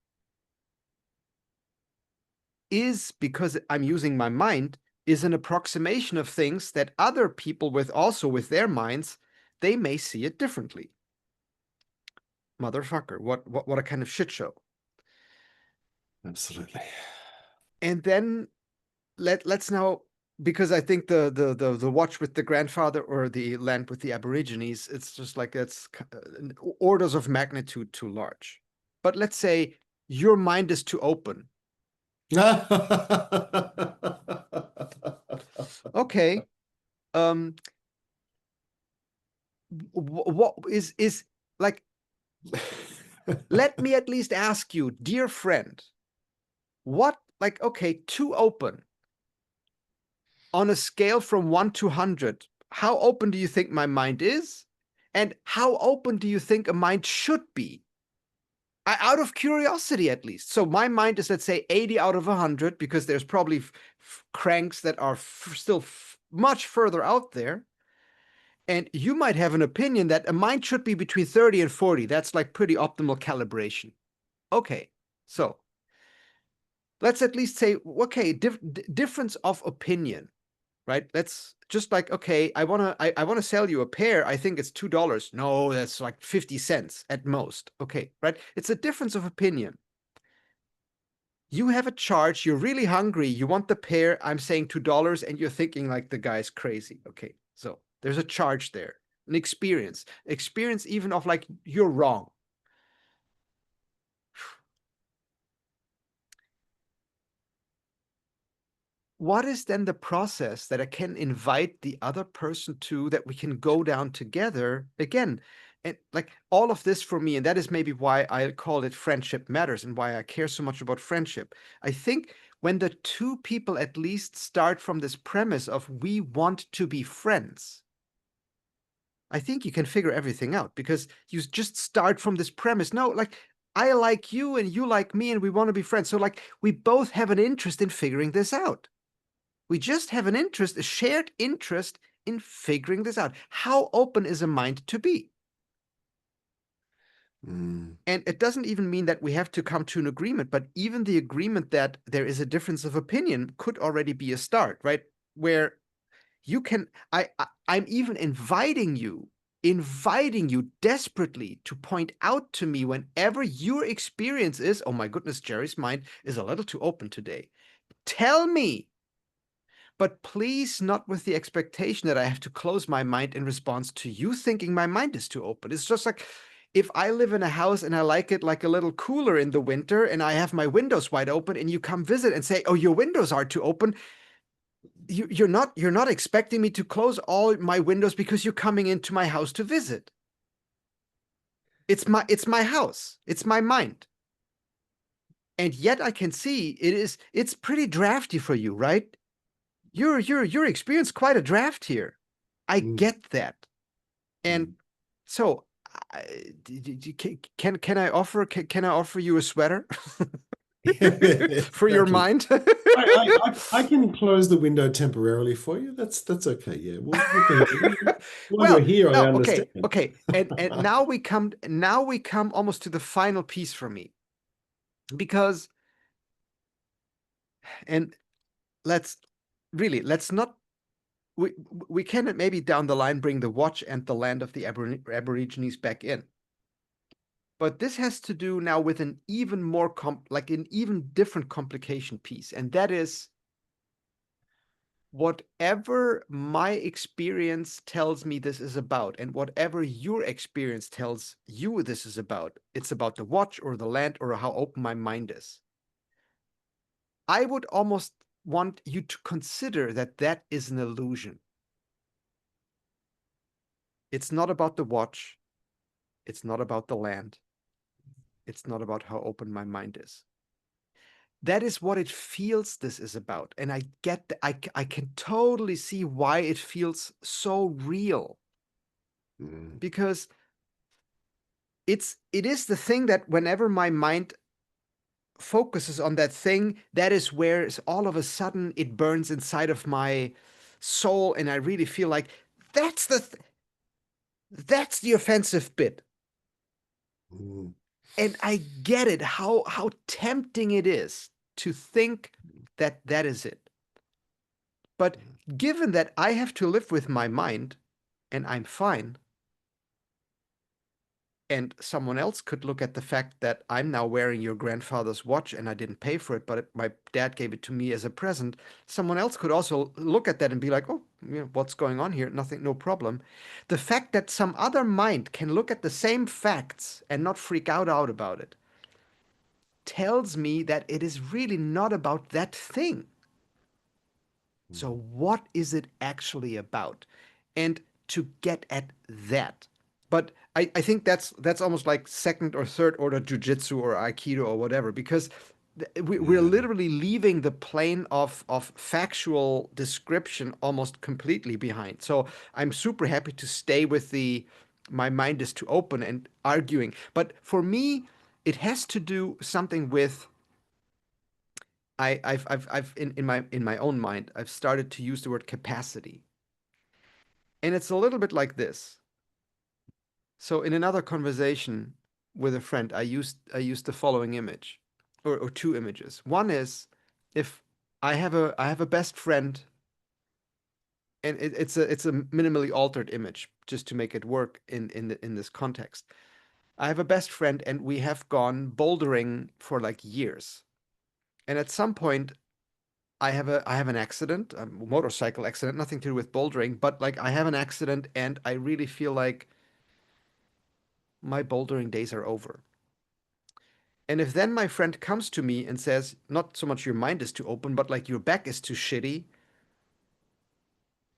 is, because I'm using my mind, is an approximation of things that other people with their minds, they may see it differently. Motherfucker, what a kind of shit show. Absolutely. And then let's now, because I think the watch with the grandfather or the land with the Aborigines, it's just like it's orders of magnitude too large. But let's say your mind is too open. Okay. What is like, let me at least ask you, dear friend, what, like, okay, too open on a scale from 1 to 100, how open do you think my mind is? And how open do you think a mind should be? Out of curiosity, at least. So my mind is, let's say, 80 out of 100, because there's probably cranks that are still much further out there. And you might have an opinion that a mind should be between 30 and 40. That's like pretty optimal calibration. Okay, so let's at least say, okay, difference of opinion, right? Let's just like, okay, I wanna sell you a pair. I think it's $2. No, that's like 50 cents at most. Okay, right? It's a difference of opinion. You have a charge, you're really hungry, you want the pair, I'm saying $2, and you're thinking like the guy's crazy. Okay, so there's a charge there, an experience even of like, you're wrong. What is then the process that I can invite the other person to, that we can go down together again? And like all of this for me, and that is maybe why I call it Friendship Matters and why I care so much about friendship. I think when the two people at least start from this premise of we want to be friends, I think you can figure everything out, because you just start from this premise. No, like, I like you and you like me and we want to be friends. So like, we both have an interest in figuring this out. We just have an interest, a shared interest in figuring this out. How open is a mind to be? And it doesn't even mean that we have to come to an agreement, but even the agreement that there is a difference of opinion could already be a start, right? Where you can, I'm even inviting you desperately to point out to me whenever your experience is, oh my goodness, Jerry's mind is a little too open today. Tell me. But please, not with the expectation that I have to close my mind in response to you thinking my mind is too open. It's just like, if I live in a house and I like it like a little cooler in the winter and I have my windows wide open and you come visit and say, oh, your windows are too open, you're not expecting me to close all my windows because you're coming into my house to visit. It's my house. It's my mind. And yet I can see it's pretty drafty for you, right? You're experienced quite a draft here. I get that. And so can I offer you a sweater? for your Exactly. mind. I can close the window temporarily for you. That's okay. Yeah, we'll do it. While you're Well, here, I no, okay, understand. okay. And now we come almost to the final piece for me. Because and let's let's not we we can maybe down the line bring the watch and the land of the Aborigines back in. But this has to do now with an even more like an even different complication piece, and that is whatever my experience tells me this is about, and whatever your experience tells you this is about, it's about the watch or the land or how open my mind is. I would almost want you to consider that that is an illusion. It's not about the watch. It's not about the land. It's not about how open my mind is. That is what it feels this is about. And I get I can totally see why it feels so real. Mm, Because it is the thing that whenever my mind focuses on that thing, that is where all of a sudden it burns inside of my soul, and I really feel like that's that's the offensive bit. mm, And I get it how tempting it is to think that that is it. But given that I have to live with my mind and I'm fine, and someone else could look at the fact that I'm now wearing your grandfather's watch and I didn't pay for it, but my dad gave it to me as a present. Someone else could also look at that and be like, oh, you know, what's going on here? Nothing, no problem. The fact that some other mind can look at the same facts and not freak out about it tells me that it is really not about that thing. So, mm, what is it actually about? And to get at that. But I think that's almost like second or third order jujitsu or aikido or whatever, because we're yeah. literally leaving the plane of factual description almost completely behind. So I'm super happy to stay with the my mind is too open and arguing. But for me, it has to do something with I've in my own mind, I've started to use the word capacity. And it's a little bit like this. So in another conversation with a friend, I used the following image, or two images. One is if I have a best friend, and it's a minimally altered image just to make it work in this context. I have a best friend, and we have gone bouldering for like years. And at some point, I have an accident, a motorcycle accident, nothing to do with bouldering, but like I have an accident, and I really feel like my bouldering days are over. And if then my friend comes to me and says, not so much your mind is too open, but like your back is too shitty,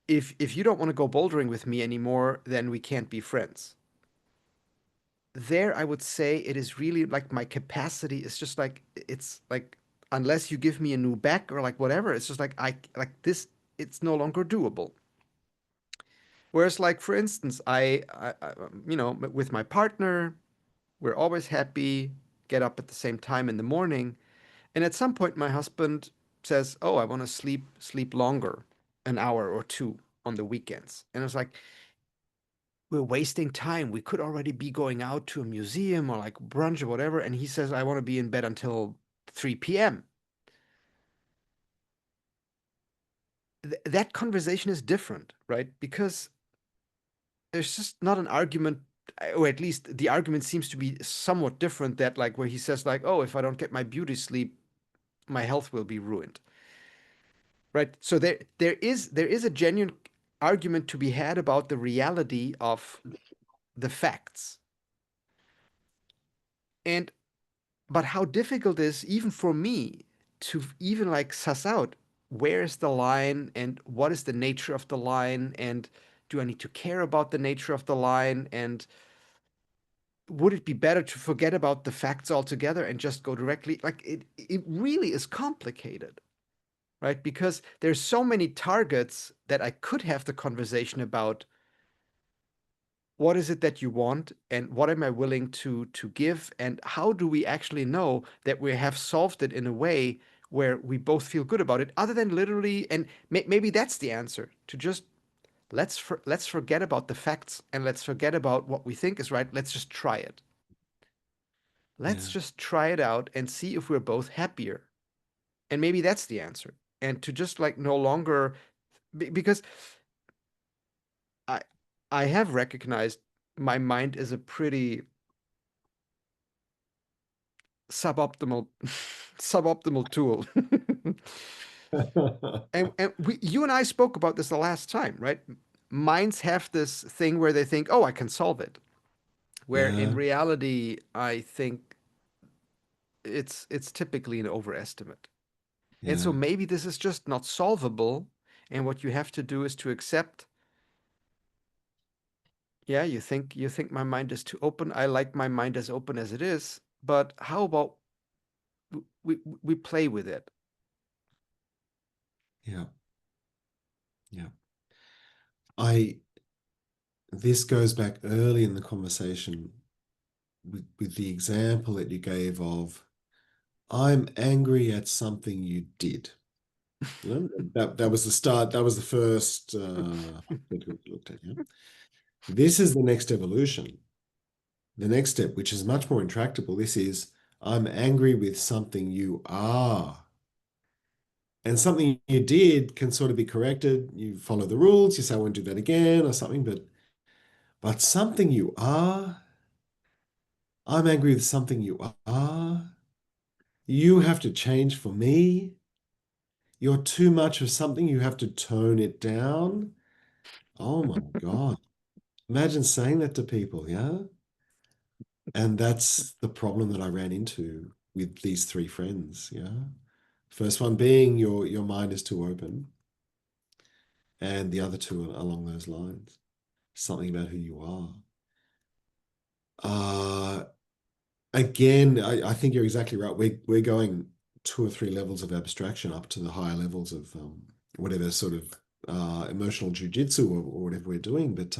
if you don't want to go bouldering with me anymore, then we can't be friends. There I would say it is really like my capacity is just like it's like unless you give me a new back or like whatever, it's just like I like this it's no longer doable. Whereas like for instance, you know, with my partner, we're always happy, get up at the same time in the morning. And at some point, my husband says, "Oh, I want to sleep longer, an hour or two on the weekends." And I was like, "We're wasting time. We could already be going out to a museum or like brunch or whatever." And he says, "I want to be in bed until 3 p.m." That conversation is different, right? Because there's just not an argument, or at least the argument seems to be somewhat different. That like where he says like, "Oh, if I don't get my beauty sleep, my health will be ruined." Right? So there is a genuine argument to be had about the reality of the facts. And but how difficult it is even for me to even like suss out where is the line and what is the nature of the line, and do I need to care about the nature of the line, and would it be better to forget about the facts altogether and just go directly, like it really is complicated, right? Because there's so many targets that I could have the conversation about what is it that you want, and what am I willing to give, and how do we actually know that we have solved it in a way where we both feel good about it, other than literally, and maybe that's the answer, to just let's forget about the facts, and let's forget about what we think is right. Let's just try it. Let's Yeah. just try it out and see if we're both happier. And maybe that's the answer. And to just like no longer, because I I have recognized my mind is a pretty suboptimal suboptimal tool. And you and I spoke about this the last time, right? Minds have this thing where they think, "Oh, I can solve it." Where in Yeah. reality, I think it's typically an overestimate. And so Yeah. maybe this is just not solvable, and what you have to do is to accept, yeah, you think my mind is too open. I like my mind as open as it is, but how about we play with it? Yeah. Yeah. I This goes back early in the conversation with the example that you gave of, I'm angry at something you did. You know, that was the start. That was the first that we looked at. Yeah. This is the next evolution. The next step, which is much more intractable. This is, I'm angry with something you are. And something you did can sort of be corrected. You follow the rules. You say, I won't do that again or something. But something you are, I'm angry with something you are. You have to change for me. You're too much of something. You have to tone it down. Oh my God. Imagine saying that to people, yeah? And that's the problem that I ran into with these three friends, yeah? First one being your mind is too open, and the other two are along those lines. Something about who you are. Uh, Again, I think you're exactly right. We're going two or three levels of abstraction up to the higher levels of whatever sort of emotional jujitsu or whatever we're doing. But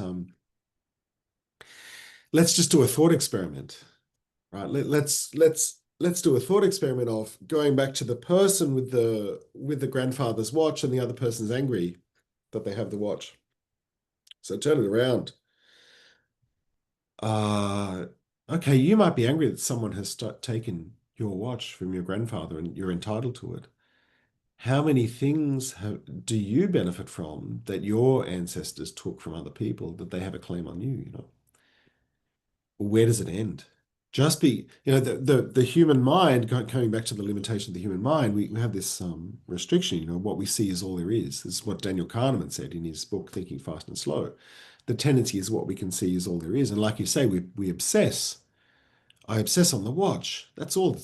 let's just do a thought experiment, right? Let's do a thought experiment of going back to the person with the grandfather's watch, and the other person's angry that they have the watch. So turn it around. Uh, okay, you might be angry that someone has taken your watch from your grandfather and you're entitled to it. How many things do you benefit from that your ancestors took from other people that they have a claim on you, you know? Where does it end? Just be, the human mind, coming back to the limitation of the human mind, we have this restriction, what we see is all there is. This is what Daniel Kahneman said in his book, Thinking Fast and Slow. The tendency is what we can see is all there is. And like you say, we obsess. I obsess on the watch. That's all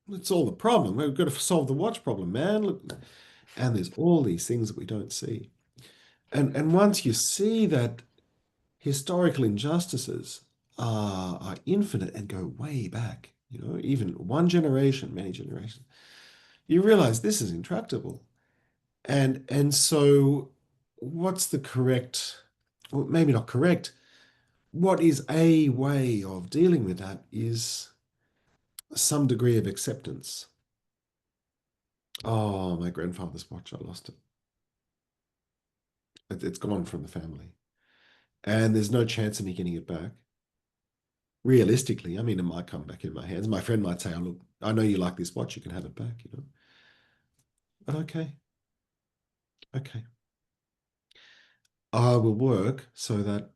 the problem. We've got to solve the watch problem, man. Look, and there's all these things that we don't see. And once you see that historical injustices are infinite and go way back, even one generation, many generations, you realize this is intractable. And so what's the correct, well, maybe not correct, what is a way of dealing with that is some degree of acceptance. Oh, my grandfather's watch, I lost it. It's gone from the family. And there's no chance of me getting it back. Realistically, I mean, it might come back in my hands. My friend might say, oh, look, I know you like this watch, you can have it back, you know. But okay, okay. I will work so that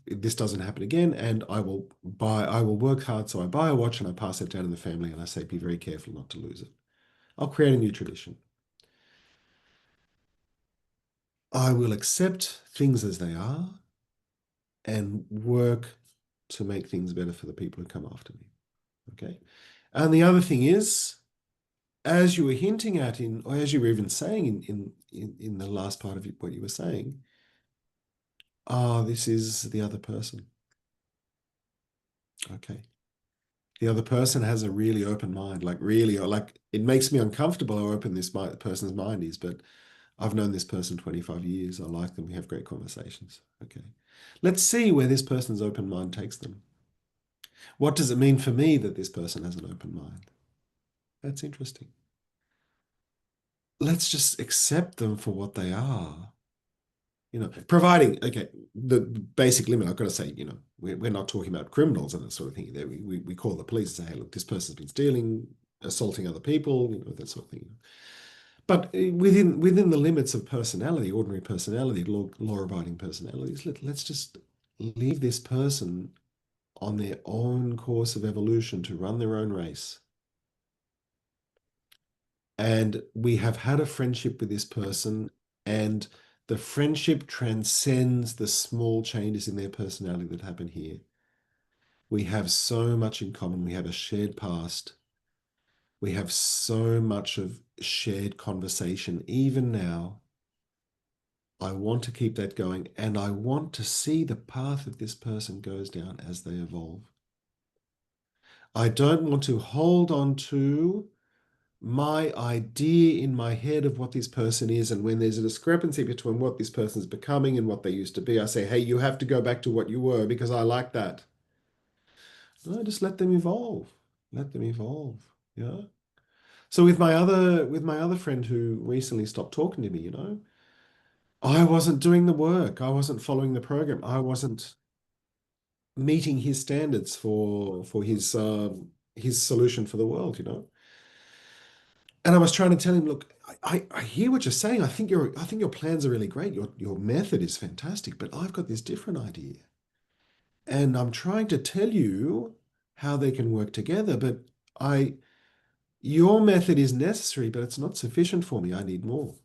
this doesn't happen again, and I will work hard. So I buy a watch and I pass it down in the family and I say, be very careful not to lose it. I'll create a new tradition. I will accept things as they are and work to make things better for the people who come after me. Okay. And the other thing is, as you were hinting at or as you were even saying in the last part of what you were saying, this is the other person. Okay. The other person has a really open mind, like really, or like it makes me uncomfortable how open this person's mind is, but I've known this person 25 years. I like them. We have great conversations. Okay. Let's see where this person's open mind takes them. What does it mean for me that this person has an open mind? That's interesting. Let's just accept them for what they are. Providing, okay, the basic limit, I've got to say, we're not talking about criminals and that sort of thing. There, we call the police and say, hey, look, this person's been stealing, assaulting other people, that sort of thing. But within the limits of personality, ordinary personality, law-abiding personalities, let's just leave this person on their own course of evolution to run their own race. And we have had a friendship with this person, and the friendship transcends the small changes in their personality that happen here. We have so much in common. We have a shared past. We have so much of shared conversation. Even now, I want to keep that going, and I want to see the path that this person goes down as they evolve. I don't want to hold on to my idea in my head of what this person is. And when there's a discrepancy between what this person's becoming and what they used to be, I say, hey, you have to go back to what you were because I like that. No, just let them evolve. Let them evolve. Yeah. So with my other friend who recently stopped talking to me, I wasn't doing the work. I wasn't following the program. I wasn't meeting his standards for his solution for the world. And I was trying to tell him, look, I hear what you're saying. I think your plans are really great. Your method is fantastic, but I've got this different idea. And I'm trying to tell you how they can work together, but your method is necessary, but it's not sufficient for me. I need more.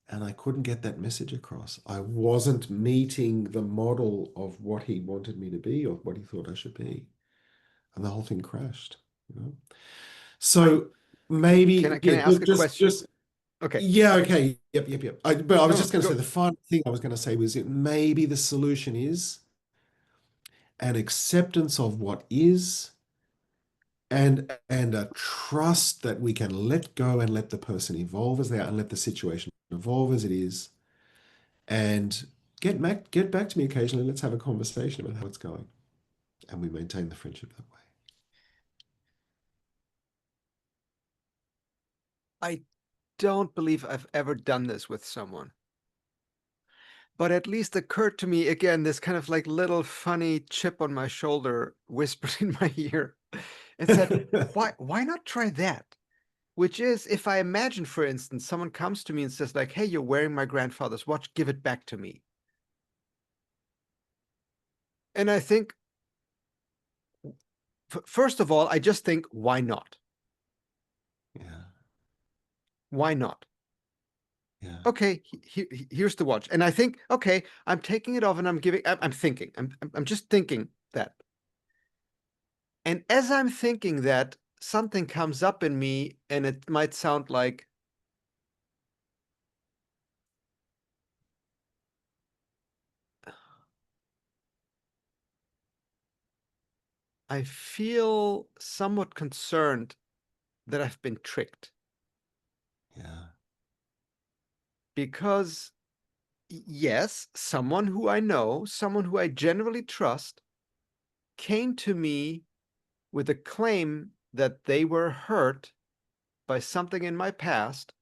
And I couldn't get that message across. I wasn't meeting the model of what he wanted me to be or what he thought I should be. And the whole thing crashed. So maybe, Can I ask a question? just Okay. yeah, okay. Yep. But I was No, just going to go. say the final thing I was going to say was that maybe the solution is an acceptance of what is and a trust that we can let go and let the person evolve as they are and let the situation evolve as it is and get back to me occasionally. Let's have a conversation about how it's going. And we maintain the friendship that way. I don't believe I've ever done this with someone. But at least occurred to me again this kind of like little funny chip on my shoulder whispered in my ear and said, why not try that? Which is, if I imagine, for instance, someone comes to me and says, like, hey, you're wearing my grandfather's watch, give it back to me. And I think, first of all, I just think, why not? Yeah. Why not? Yeah. Okay, here's the watch. And I think, okay, I'm taking it off and I'm thinking, I'm just thinking that. And as I'm thinking that, something comes up in me and it might sound like, I feel somewhat concerned that I've been tricked. Yeah. Because, yes, someone who I know, someone who I generally trust, came to me with a claim that they were hurt by something in my past,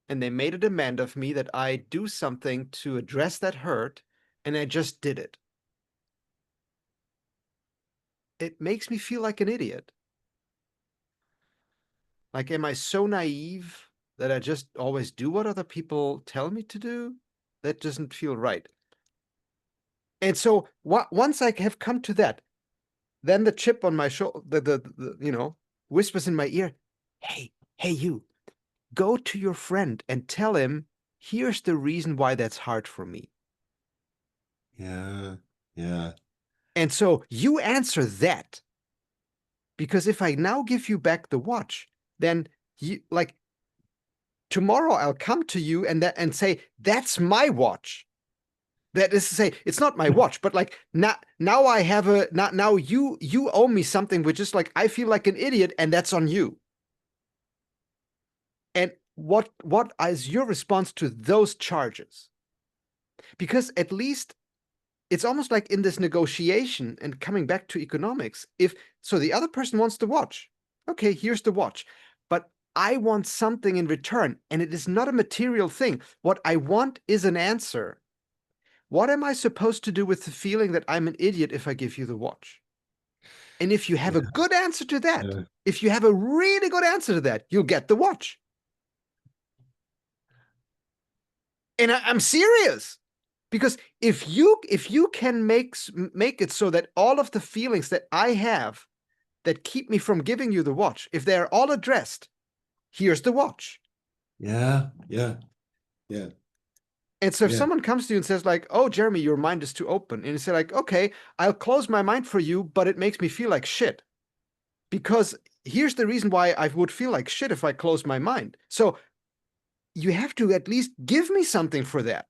and they made a demand of me that I do something to address that hurt, and I just did it. It makes me feel like an idiot. Like, am I so naive that I just always do what other people tell me to do? That doesn't feel right. And so once I have come to that, then the chip on my shoulder, whispers in my ear, hey, you, go to your friend and tell him, here's the reason why that's hard for me. Yeah. Yeah. And so you answer that. Because if I now give you back the watch, then tomorrow I'll come to you and say, that's my watch. That is to say, it's not my watch, but like now I have now you owe me something, which is like I feel like an idiot, and that's on you. And what is your response to those charges? Because at least it's almost like in this negotiation and coming back to economics, if so the other person wants the watch. Okay, here's the watch. But I want something in return, and it is not a material thing. What I want is an answer. What am I supposed to do with the feeling that I'm an idiot if I give you the watch? And if you have a Yeah. good answer to that, Yeah. if you have a really good answer to that, you'll get the watch. And I'm serious. Because if you can make it so that all of the feelings that I have that keep me from giving you the watch, if they're all addressed, here's the watch. Yeah. Yeah. Yeah. And so if Yeah. someone comes to you and says like, "Oh, Jeremy, your mind is too open," and you say like, "Okay, I'll close my mind for you, but it makes me feel like shit." Because here's the reason why I would feel like shit if I close my mind. So you have to at least give me something for that.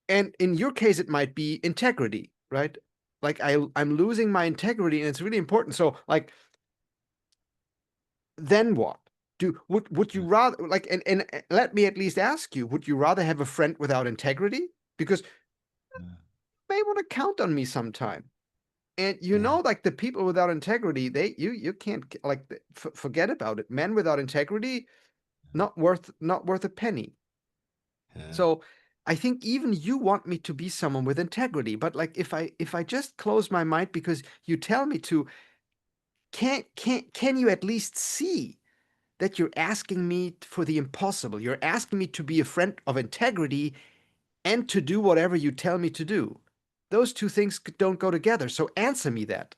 And in your case, it might be integrity, right? Like I'm losing my integrity, and it's really important. So like, then what? Would you rather like and let me at least ask you, would you rather have a friend without integrity? Because you may want to count on me sometime. And Yeah. like the people without integrity, you can't like forget about it. Men without integrity, not worth a penny. Yeah. So I think even you want me to be someone with integrity, but like if I just close my mind because you tell me to, can you at least see that you're asking me for the impossible? You're asking me to be a friend of integrity and to do whatever you tell me to do. Those two things don't go together. So answer me that.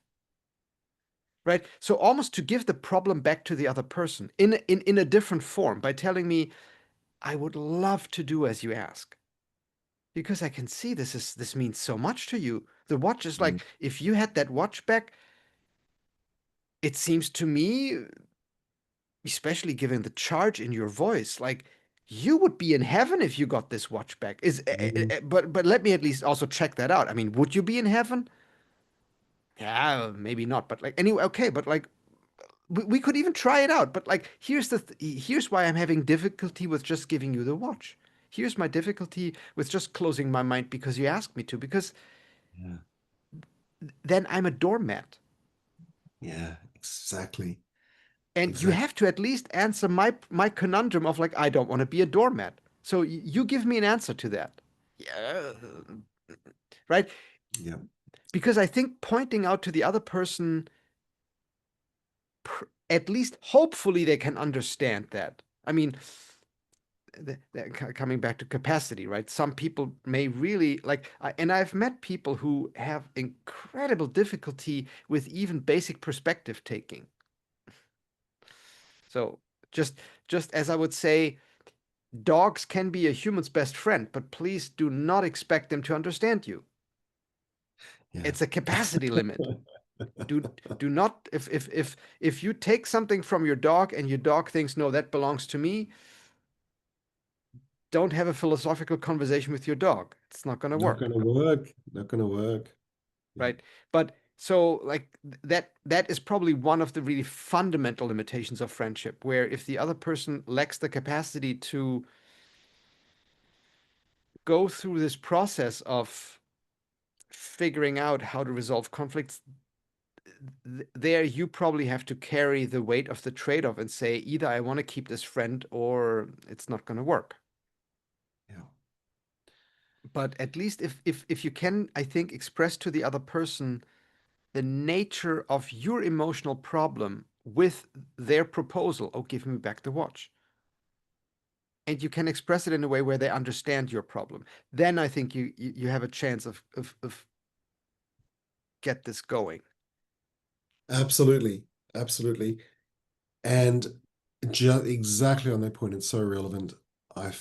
Right? So almost to give the problem back to the other person in a different form by telling me, I would love to do as you ask. Because I can see this means so much to you. The watch is Mm. like, if you had that watch back, it seems to me, especially given the charge in your voice, like you would be in heaven if you got this watch back. Mm. But let me at least also check that out. I mean, would you be in heaven? Yeah, maybe not. But like anyway, okay. But like we could even try it out. But like here's why I'm having difficulty with just giving you the watch. Here's my difficulty with just closing my mind because you asked me to. Because Yeah. then I'm a doormat. Yeah. Exactly. And you Exactly. have to at least answer my conundrum of like, I don't want to be a doormat. So you give me an answer to that. Yeah. Right? Yeah. Because I think pointing out to the other person, at least hopefully they can understand that. I mean, coming back to capacity, right? Some people may really like, and I've met people who have incredible difficulty with even basic perspective taking. So just just as I would say, dogs can be a human's best friend, but please do not expect them to understand you. Yeah. It's a capacity limit. Do do not if you take something from your dog and your dog thinks no that belongs to me, don't have a philosophical conversation with your dog. It's not going to Not work, gonna work. Not gonna work. Yeah. right? But so like that is probably one of the really fundamental limitations of friendship, where if the other person lacks the capacity to go through this process of figuring out how to resolve conflicts, there you probably have to carry the weight of the trade-off and say either I want to keep this friend or it's not going to work. Yeah. But at least if you can, I think, express to the other person the nature of your emotional problem with their proposal, oh, give me back the watch, and you can express it in a way where they understand your problem, then I think you have a chance of get this going. Absolutely. Absolutely. And just exactly on that point, it's so relevant. I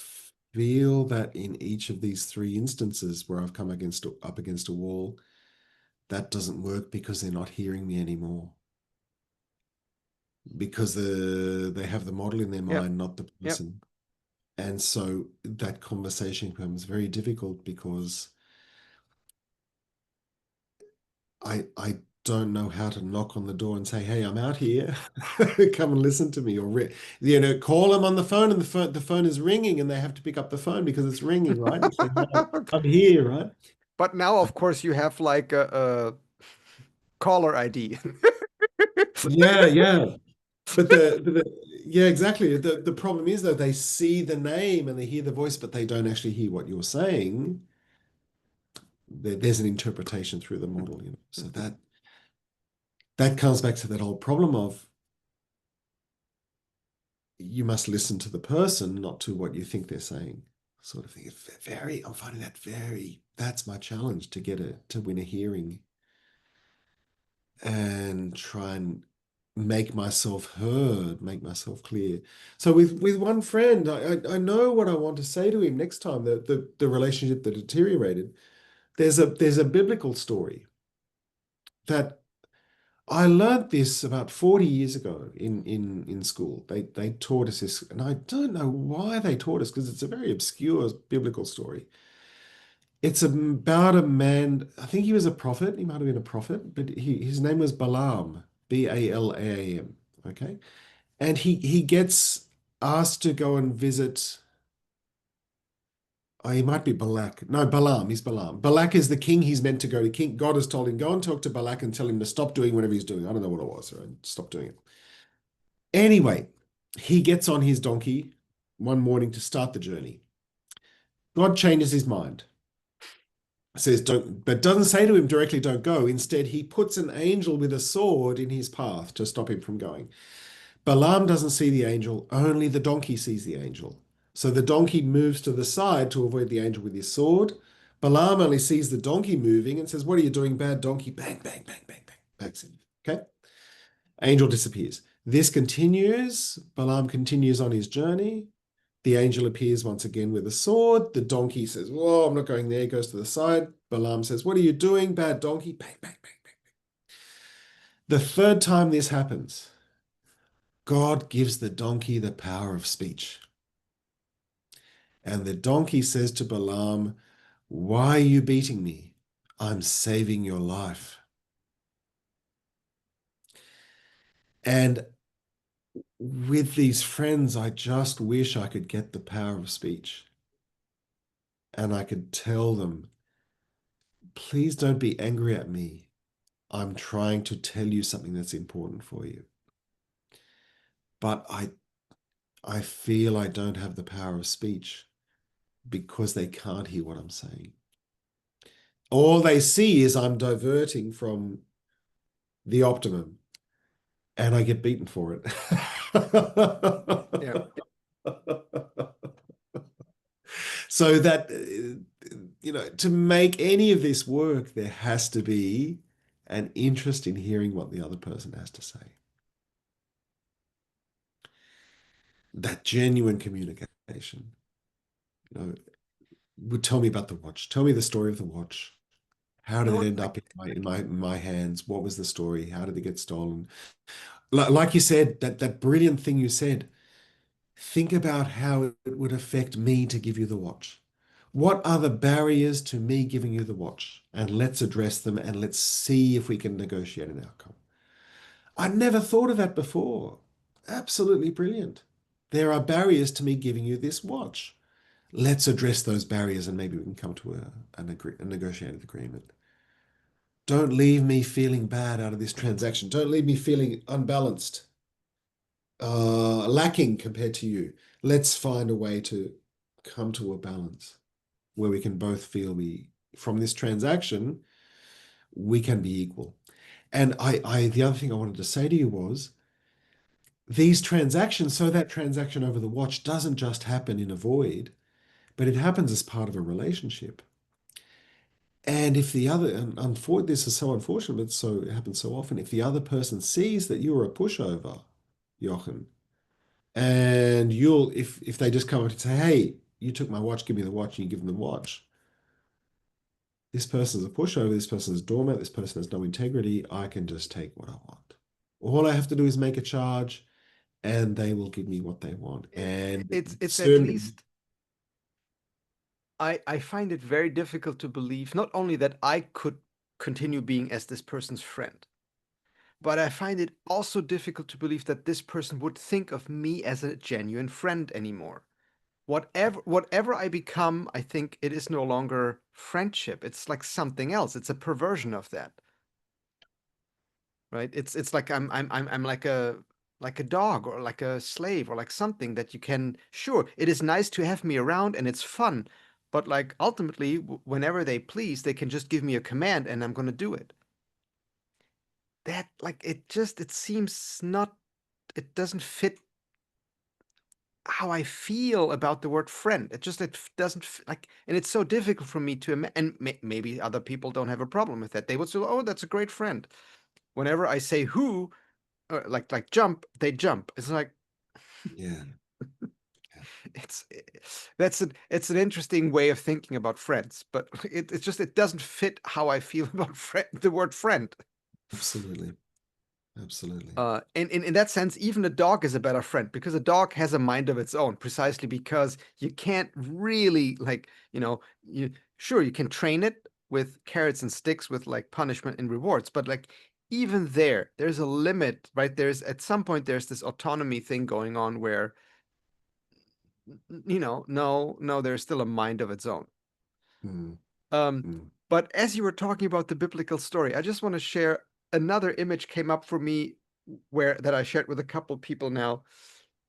feel that in each of these three instances where I've come up against a wall, that doesn't work because they're not hearing me anymore. Because they have the model in their Yep. mind, not the Yep. person. And so that conversation becomes very difficult because I don't know how to knock on the door and say, "Hey, I'm out here. Come and listen to me," or call them on the phone, and the phone is ringing, and they have to pick up the phone because it's ringing, right? And say, "Hey, I'm here," right? But now, of course, you have like a caller ID. Yeah, yeah. Yeah, exactly. The problem is that they see the name and they hear the voice, but they don't actually hear what you're saying. There's an interpretation through the model, So that comes back to that whole problem of you must listen to the person, not to what you think they're saying, sort of thing. I'm finding that's my challenge to win a hearing and try and make myself heard, make myself clear. So with one friend, I know what I want to say to him next time, the relationship that deteriorated. There's a biblical story that I learned this about 40 years ago in school. They taught us this, and I don't know why they taught us because it's a very obscure biblical story. It's about a man, I think he was a prophet, he might have been a prophet, but his name was Balaam, Balaam, okay? And he gets asked to go and visit. Oh, he might be Balak. No, Balaam. He's Balaam. Balak is the king he's meant to go to. King God has told him, go and talk to Balak and tell him to stop doing whatever he's doing. I don't know what it was. Right? Stop doing it. Anyway, he gets on his donkey one morning to start the journey. God changes his mind. Says don't, but doesn't say to him directly, don't go. Instead, he puts an angel with a sword in his path to stop him from going. Balaam doesn't see the angel, only the donkey sees the angel. So the donkey moves to the side to avoid the angel with his sword. Balaam only sees the donkey moving and says, what are you doing, bad donkey? Bang, bang, bang, bang, bang. Backs him. Okay. Angel disappears. This continues. Balaam continues on his journey. The angel appears once again with a sword. The donkey says, whoa, I'm not going there. He goes to the side. Balaam says, what are you doing, bad donkey? Bang, bang, bang, bang. The third time this happens, God gives the donkey the power of speech. And the donkey says to Balaam, why are you beating me? I'm saving your life. And with these friends, I just wish I could get the power of speech. And I could tell them, please don't be angry at me. I'm trying to tell you something that's important for you. But I feel I don't have the power of speech because they can't hear what I'm saying. All they see is I'm diverting from the optimum and I get beaten for it. Yeah. So that, to make any of this work, there has to be an interest in hearing what the other person has to say. That genuine communication, would tell me about the watch. Tell me the story of the watch. How did it end up Like in my hands? What was the story? How did it get stolen? Like you said, that brilliant thing you said. Think about how it would affect me to give you the watch. What are the barriers to me giving you the watch? And let's address them and let's see if we can negotiate an outcome. I never thought of that before. Absolutely brilliant. There are barriers to me giving you this watch. Let's address those barriers and maybe we can come to a negotiated agreement. Don't leave me feeling bad out of this transaction. Don't leave me feeling unbalanced, lacking compared to you. Let's find a way to come to a balance where we can both feel from this transaction, we can be equal. And the other thing I wanted to say to you was these transactions, so that transaction over the watch doesn't just happen in a void, but it happens as part of a relationship. And if the other, and this is so unfortunate, but it happens so often, if the other person sees that you're a pushover, Jochen, and if they just come up and say, hey, you took my watch, give me the watch, and you give them the watch, this person's a pushover, this person's a doormat, this person has no integrity, I can just take what I want. All I have to do is make a charge, and they will give me what they want. And it's at soon, least I find it very difficult to believe not only that I could continue being as this person's friend, but I find it also difficult to believe that this person would think of me as a genuine friend anymore. Whatever I become, I think it is no longer friendship. It's like something else. It's a perversion of that, right? It's like I'm like a dog or like a slave or like something that you can. Sure, it is nice to have me around and it's fun, but like ultimately, whenever they please, they can just give me a command and I'm gonna do it. That like it seems not. It doesn't fit how I feel about the word friend. It doesn't like, and it's so difficult for me to and maybe other people don't have a problem with that. They would say, "Oh, that's a great friend." Whenever I say who, like jump, they jump. It's like Yeah. Yeah. it's it's an interesting way of thinking about friends, but it's just it doesn't fit how I feel about the word friend. Absolutely. Absolutely. And in that sense, even a dog is a better friend because a dog has a mind of its own, precisely because you can't really like, you sure you can train it with carrots and sticks with like punishment and rewards, but like even there's a limit, right? There's at some point there's this autonomy thing going on where, no, there's still a mind of its own. Mm, Um, mm. but as you were talking about the biblical story, I just want to share another image came up for me where that I shared with a couple people now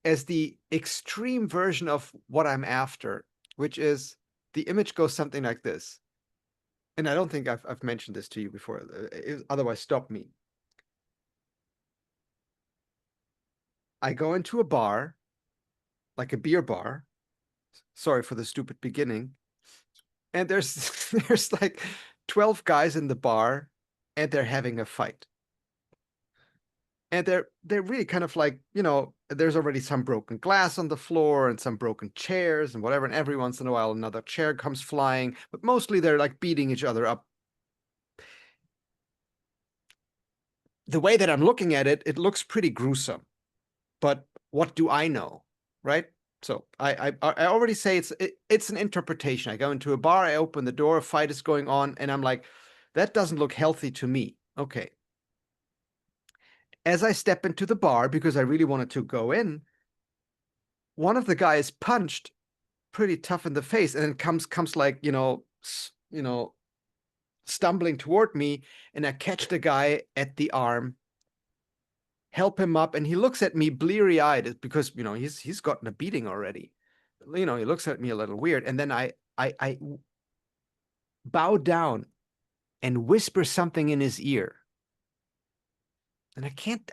as the extreme version of what I'm after, which is the image goes something like this. And I don't think I've mentioned this to you before. Otherwise, stop me. I go into a bar, like a beer bar. Sorry for the stupid beginning. And there's there's like 12 guys in the bar and they're having a fight. And they're really kind of like, there's already some broken glass on the floor and some broken chairs and whatever, and every once in a while another chair comes flying, but mostly they're like beating each other up. The way that I'm looking at it, it looks pretty gruesome, but what do I know, right? So I already say it's an interpretation. I go into a bar, I open the door, a fight is going on, and I'm like, that doesn't look healthy to me. Okay. As I step into the bar because I really wanted to go in, one of the guys punched pretty tough in the face, and then comes like, stumbling toward me, and I catch the guy at the arm, help him up, and he looks at me bleary eyed because he's gotten a beating already. He looks at me a little weird, and then I bow down and whisper something in his ear, and I can't.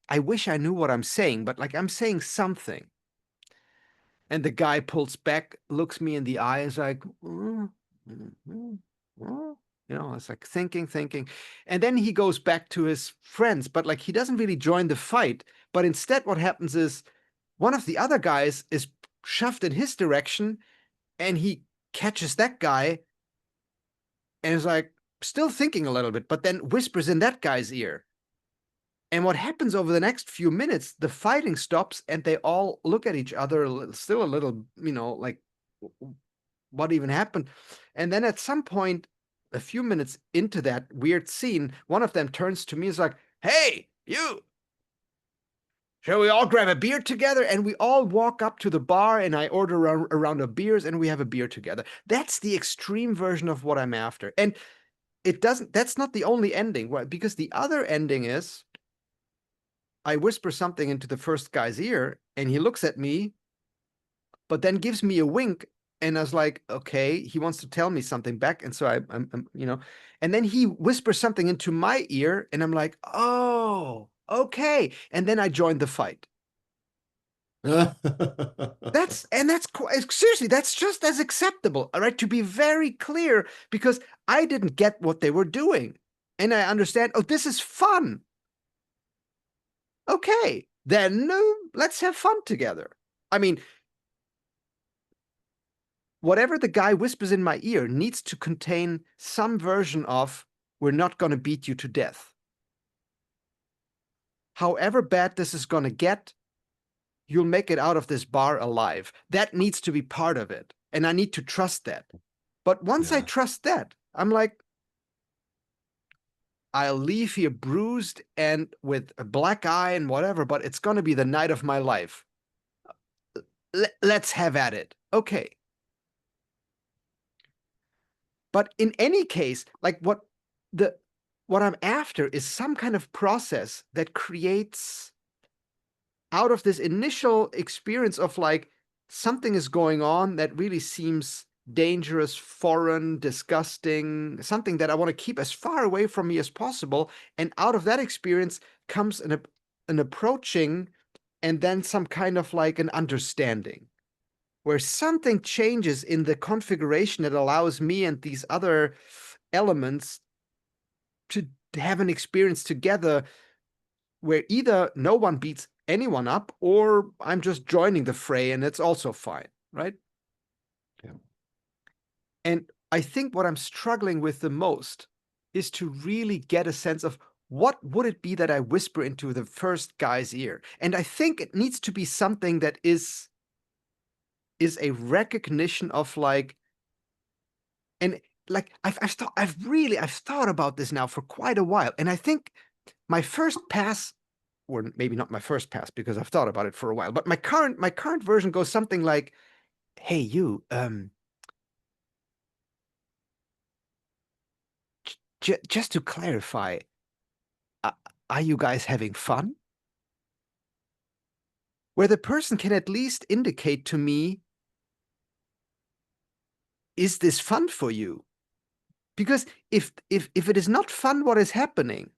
I wish I knew what I'm saying, but like I'm saying something. And the guy pulls back, looks me in the eye, is like, it's like thinking. And then he goes back to his friends, but like he doesn't really join the fight. But instead, what happens is one of the other guys is shoved in his direction and he catches that guy and is like still thinking a little bit, but then whispers in that guy's ear. And what happens over the next few minutes, the fighting stops and they all look at each other, still a little, like, what even happened? And then at some point, a few minutes into that weird scene, one of them turns to me and is like, "Hey, you, shall we all grab a beer together?" And we all walk up to the bar and I order a round of beers and we have a beer together. That's the extreme version of what I'm after. And that's not the only ending, right? Because the other ending is I whisper something into the first guy's ear and he looks at me, but then gives me a wink. And I was like, okay, he wants to tell me something back. And so and then he whispers something into my ear and I'm like, oh, okay. And then I joined the fight. That's quite seriously, that's just as acceptable, all right? To be very clear, because I didn't get what they were doing. And I understand, oh, this is fun. Okay, then let's have fun together. I mean, whatever the guy whispers in my ear needs to contain some version of, we're not going to beat you to death. However bad this is going to get, you'll make it out of this bar alive. That needs to be part of it. And I need to trust that. But once I Yeah. trust that, I'm like, I'll leave here bruised and with a black eye and whatever, but it's going to be the night of my life. Let's have at it. Okay. But in any case, like what I'm after is some kind of process that creates out of this initial experience of like something is going on that really seems dangerous, foreign, disgusting, something that I want to keep as far away from me as possible. And out of that experience comes an approaching and then some kind of like an understanding where something changes in the configuration that allows me and these other elements to have an experience together where either no one beats anyone up or I'm just joining the fray and it's also fine, right? Yeah. And I think what I'm struggling with the most is to really get a sense of what would it be that I whisper into the first guy's ear. And I think it needs to be something that is a recognition of like, and like I've thought about this now for quite a while. And I think my first pass, or maybe not my first pass because I've thought about it for a while, but my current version goes something like, "Hey, you, just to clarify, uh, are you guys having fun?" Where the person can at least indicate to me, "Is this fun for you?" Because if it is not fun, what is happening?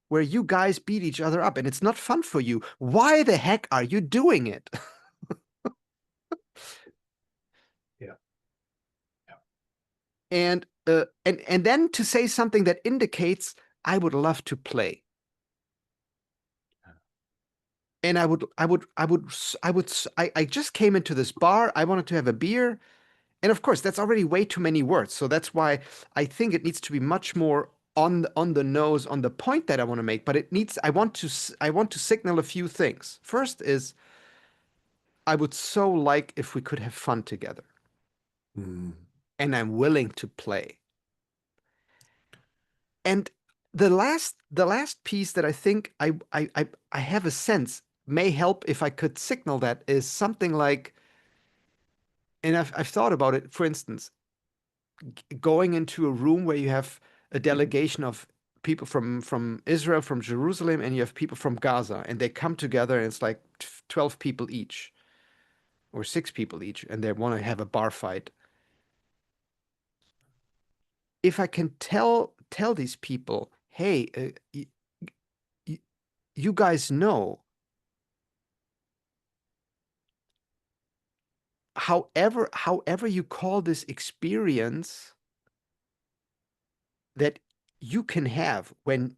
Where you guys beat each other up and it's not fun for you, why the heck are you doing it? Yeah. And then to say something that indicates I would love to play. And I just came into this bar. I wanted to have a beer. And of course, that's already way too many words. So that's why I think it needs to be much more on the nose, on the point that I want to make. But it needs, I want to signal a few things. First is I would so like if we could have fun together. Mm. And I'm willing to play. And the last piece that I think I have a sense may help if I could signal that is something like, and I've thought about it, for instance, going into a room where you have a delegation of people from Israel, from Jerusalem, and you have people from Gaza, and they come together, and it's like 12 people each, or 6 people each, and they want to have a bar fight. If I can tell these people, hey, you guys know, however you call this experience that you can have when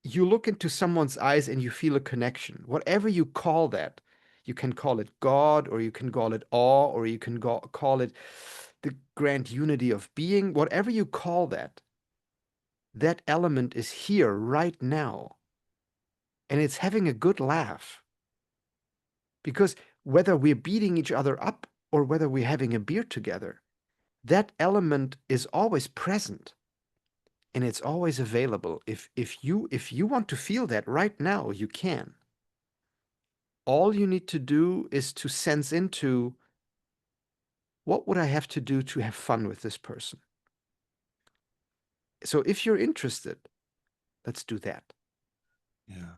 you look into someone's eyes and you feel a connection, whatever you call that, you can call it God, or you can call it awe, or you can call it the grand unity of being, whatever you call that, that element is here right now. And it's having a good laugh. Because whether we're beating each other up or whether we're having a beer together, that element is always present and it's always available. If you want to feel that right now, you can. All you need to do is to sense into what would I have to do to have fun with this person. So if you're interested, let's do that. Yeah.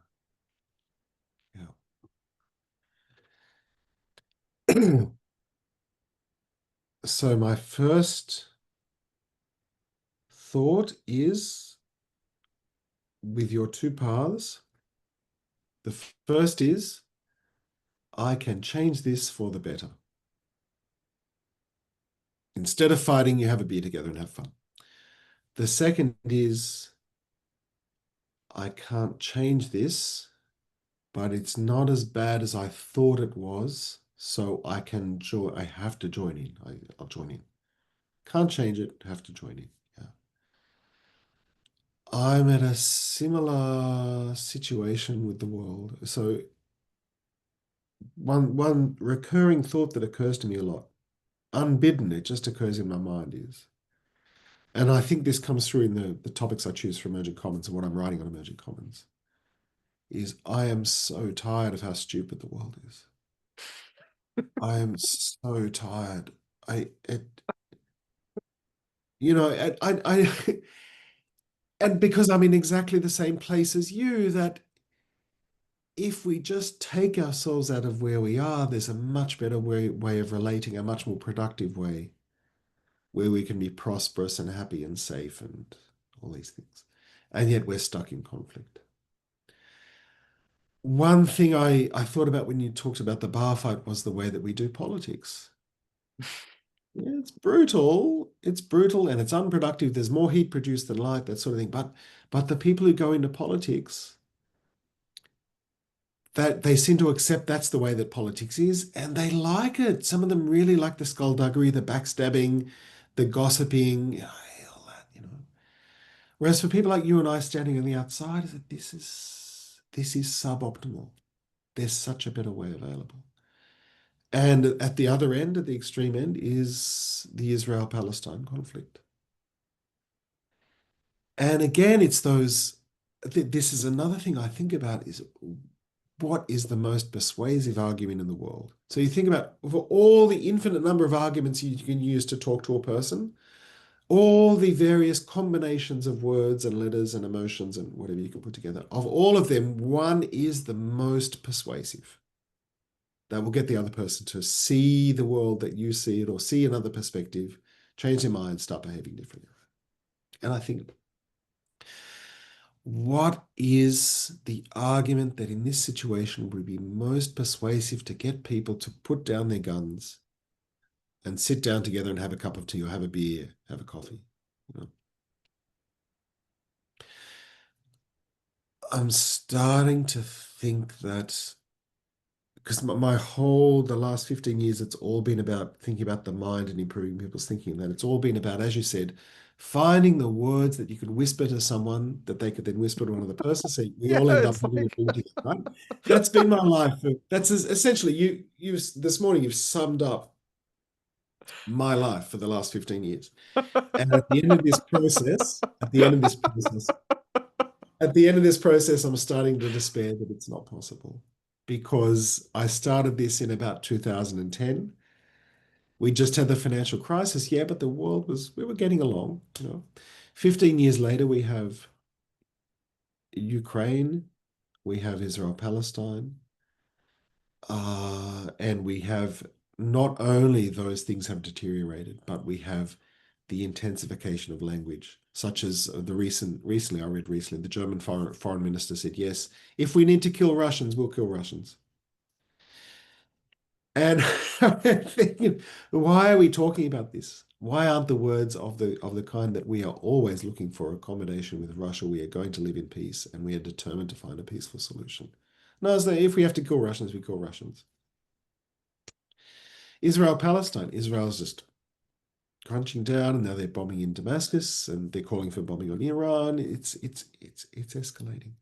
Yeah. So my first thought is with your two paths. The first is I can change this for the better. Instead of fighting, you have a beer together and have fun. The second is I can't change this, but it's not as bad as I thought it was. So I can join. I have to join in. I'll join in. Can't change it. Have to join in. Yeah. I'm at a similar situation with the world. So one recurring thought that occurs to me a lot, unbidden, it just occurs in my mind is And I think this comes through in the topics I choose for Emergent Commons and what I'm writing on Emergent Commons, is I am so tired of how stupid the world is. I am so tired. You know, and because I'm in exactly the same place as you, that if we just take ourselves out of where we are, there's a much better way of relating, a much more productive way where we can be prosperous and happy and safe and all these things. And yet we're stuck in conflict. One thing I thought about when you talked about the bar fight was the way that we do politics. Yeah, it's brutal and it's unproductive. There's more heat produced than light, that sort of thing. But the people who go into politics, that they seem to accept that's the way that politics is, and they like it. Some of them really like the skullduggery, the backstabbing, the gossiping, all that, you know. Whereas for people like you and I standing on the outside, this is suboptimal. There's such a better way available. And at the other end, at the extreme end, is the Israel-Palestine conflict. And again, it's those, this is another thing I think about is what is the most persuasive argument in the world? So you think about for all the infinite number of arguments you can use to talk to a person, all the various combinations of words and letters and emotions and whatever you can put together, of all of them, one is the most persuasive. That will get the other person to see the world that you see it or see another perspective, change their mind, start behaving differently. And I think, what is the argument that in this situation would be most persuasive to get people to put down their guns and sit down together and have a cup of tea or have a beer, have a coffee? You know? I'm starting to think that because the last 15 years, it's all been about thinking about the mind and improving people's thinking. And that it's all been about, as you said, finding the words that you could whisper to someone that they could then whisper to another person. So we Yeah, all end up it's having a like drink together, right? That's been my life. That's essentially you this morning you've summed up my life for the last 15 years. And at the end of this process, I'm starting to despair that it's not possible because I started this in about 2010. We just had the financial crisis, yeah, but we were getting along, you know. 15 years later, we have Ukraine, we have Israel, Palestine, and we have not only those things have deteriorated, but we have the intensification of language, such as recently, I read recently, the German foreign minister said, yes, if we need to kill Russians, we'll kill Russians. And I'm thinking, why are we talking about this? Why aren't the words of the kind that we are always looking for accommodation with Russia? We are going to live in peace, and we are determined to find a peaceful solution. No, it's that if we have to kill Russians, we kill Russians. Israel, Palestine. Israel's just crunching down, and now they're bombing in Damascus, and they're calling for bombing on Iran. It's escalating.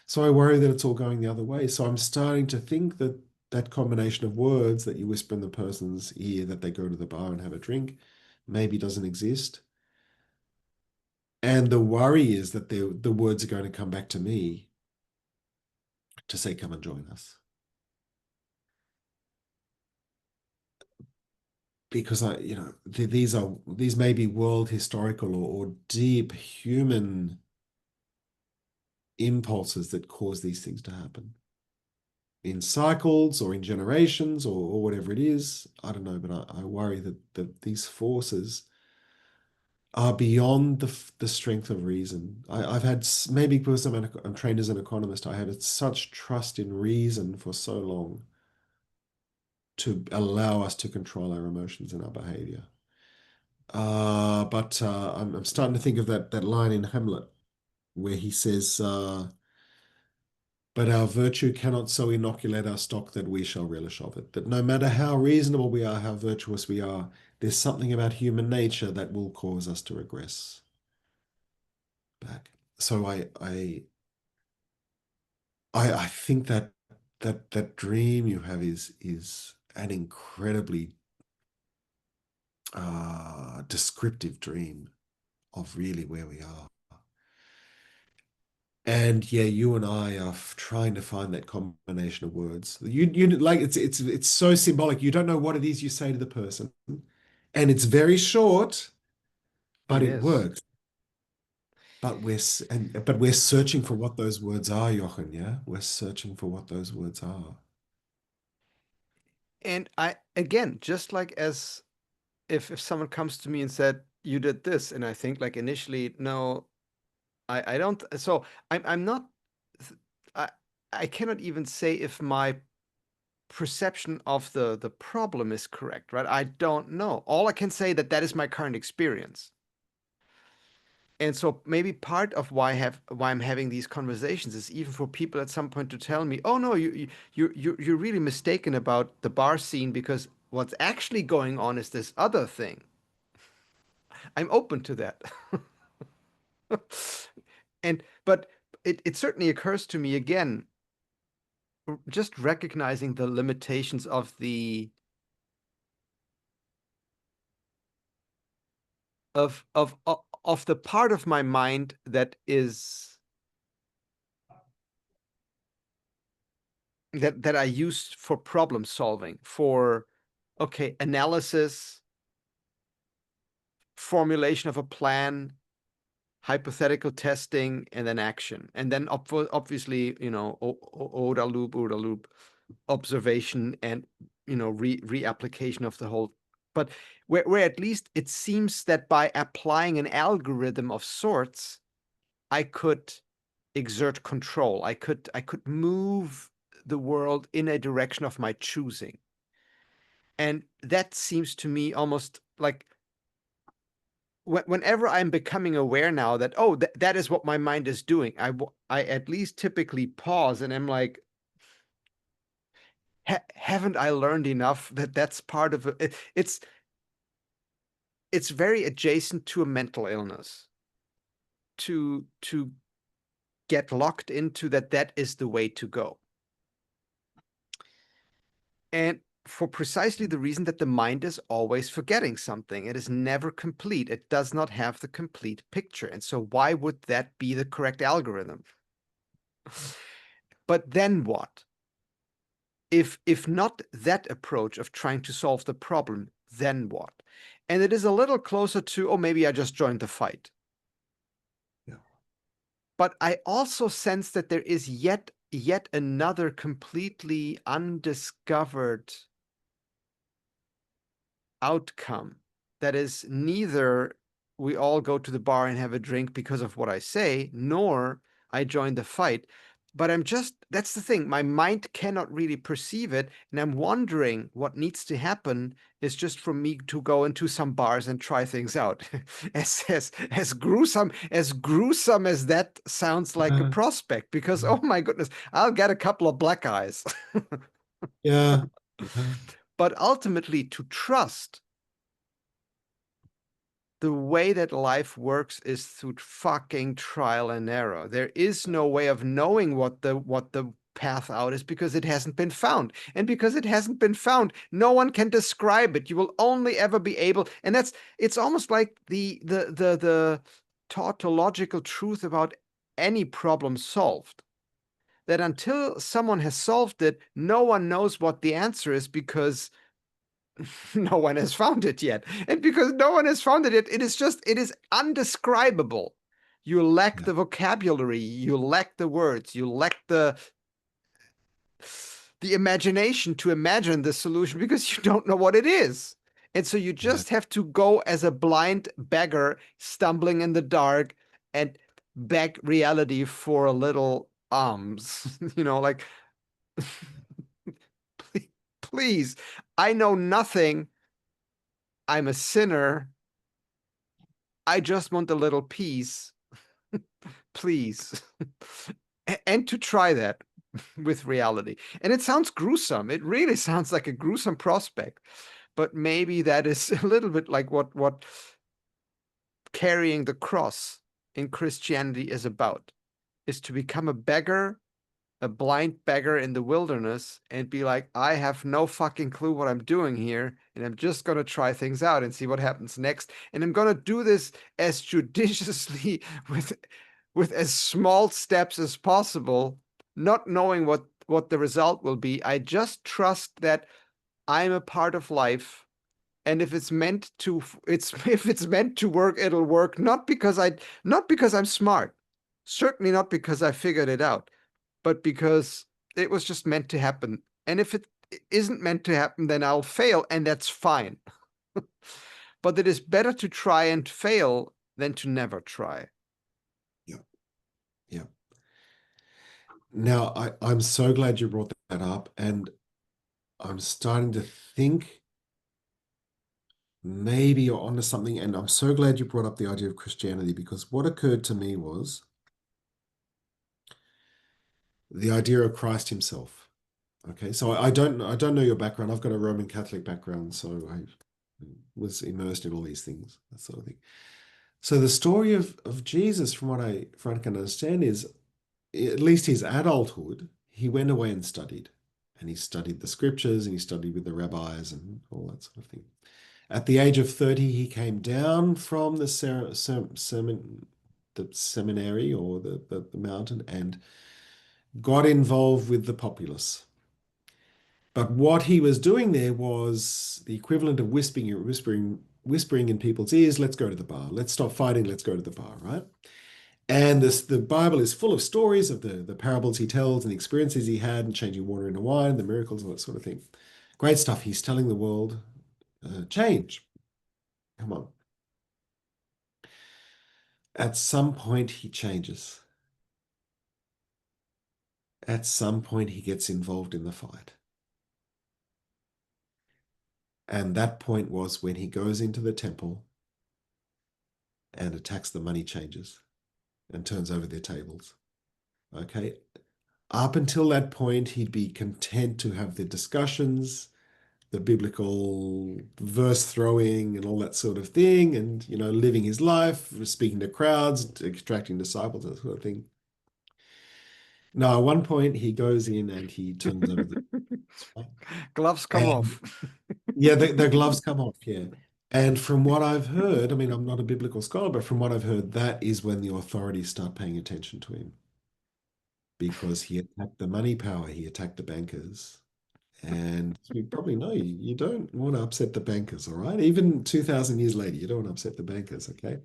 So I worry that it's all going the other way. So I'm starting to think that that combination of words that you whisper in the person's ear that they go to the bar and have a drink maybe doesn't exist. And the worry is that the words are going to come back to me to say, come and join us. Because these may be world historical or deep human impulses that cause these things to happen in cycles or in generations or whatever it is. I don't know, but I worry that these forces are beyond the strength of reason. I've had, maybe because I'm trained as an economist, I had such trust in reason for so long to allow us to control our emotions and our behavior. But I'm starting to think of that line in Hamlet where he says, but our virtue cannot so inoculate our stock that we shall relish of it. That no matter how reasonable we are, how virtuous we are, there's something about human nature that will cause us to regress back. So I think that dream you have is an incredibly descriptive dream of really where we are. And yeah, you and I are trying to find that combination of words. You like it's so symbolic. You don't know what it is you say to the person, and it's very short, but It it is. works. But we're searching for what those words are, Jochen. Yeah, we're searching for what those words are. And I, again, just like as if someone comes to me and said, you did this, and I think like initially, no, I don't. So I'm not, I, I cannot even say if my perception of the problem is correct, right? I don't know. All I can say that is my current experience. And so maybe part of why I'm having these conversations is even for people at some point to tell me, oh no, you're really mistaken about the bar scene, because what's actually going on is this other thing. I'm open to that. And but it certainly occurs to me again, just recognizing the limitations of the part of my mind that I use for problem solving, for okay, analysis, formulation of a plan, hypothetical testing, and then action. And then obviously, OODA loop, observation, and reapplication of the whole. But where at least it seems that by applying an algorithm of sorts, I could exert control. I could move the world in a direction of my choosing. And that seems to me almost like whenever I'm becoming aware now that, oh, that is what my mind is doing, I at least typically pause and I'm like, haven't I learned enough that that's part of it? It's very adjacent to a mental illness to get locked into that is the way to go. And for precisely the reason that the mind is always forgetting something. It is never complete. It does not have the complete picture. And so why would that be the correct algorithm? But then what? If not that approach of trying to solve the problem, then what? And it is a little closer to, oh, maybe I just joined the fight. Yeah. But I also sense that there is yet another completely undiscovered outcome that is neither we all go to the bar and have a drink because of what I say, nor I join the fight. But that's the thing. My mind cannot really perceive it. And I'm wondering what needs to happen is just for me to go into some bars and try things out. As gruesome as that sounds like a Uh, prospect, because oh my goodness, I'll get a couple of black eyes. yeah. Yeah. But ultimately to trust the way that life works is through fucking trial and error. There is no way of knowing what the path out is, because it hasn't been found. And because it hasn't been found, no one can describe it. You will only ever be able, and it's almost like the tautological truth about any problem solved. That until someone has solved it, no one knows what the answer is, because no one has found it yet. And because no one has found it yet, it is undescribable. You lack Yeah. the vocabulary, you lack the words, you lack the imagination to imagine the solution, because you don't know what it is. And so you Yeah. just have to go as a blind beggar stumbling in the dark and beg reality for a little alms. Like, please, I know nothing. I'm a sinner. I just want a little peace, please. And to try that with reality. And it sounds gruesome. It really sounds like a gruesome prospect. But maybe that is a little bit like what carrying the cross in Christianity is about, is to become a beggar, a blind beggar in the wilderness and be like, I have no fucking clue what I'm doing here, and I'm just gonna try things out and see what happens next. And I'm gonna do this as judiciously with as small steps as possible, not knowing what the result will be. I just trust that I'm a part of life, and if it's meant to, it's if it's meant to work, it'll work. Not because I'm smart, certainly not because I figured it out, but because it was just meant to happen. And if it isn't meant to happen, then I'll fail, and that's fine. But it is better to try and fail than to never try. Yeah. Yeah. Now, I'm so glad you brought that up, and I'm starting to think maybe you're onto something. And I'm so glad you brought up the idea of Christianity, because what occurred to me was the idea of Christ himself. Okay, so I don't know your background. I've got a Roman Catholic background, so I was immersed in all these things, that sort of thing. So the story of Jesus, from what I can understand, is at least his adulthood, he went away and studied. And he studied the scriptures and he studied with the rabbis and all that sort of thing. At the age of 30, he came down from the seminary, or the mountain, and got involved with the populace. But what he was doing there was the equivalent of whispering in people's ears, let's go to the bar. Let's stop fighting. Let's go to the bar, right? And the Bible is full of stories of the parables he tells and the experiences he had and changing water into wine, the miracles, and that sort of thing. Great stuff. He's telling the world, change. Come on. At some point, he changes. At some point, he gets involved in the fight. And that point was when he goes into the temple and attacks the money changers and turns over their tables. Okay. Up until that point, he'd be content to have the discussions, the biblical verse throwing and all that sort of thing, and living his life, speaking to crowds, extracting disciples, that sort of thing. Now, at one point, he goes in and he turns over the Gloves come and off. yeah, the gloves come off, yeah. And from what I've heard, I mean, I'm not a biblical scholar, but from what I've heard, that is when the authorities start paying attention to him, because he attacked the money power, he attacked the bankers. And as we probably know, you don't want to upset the bankers, all right? Even 2,000 years later, you don't want to upset the bankers, okay?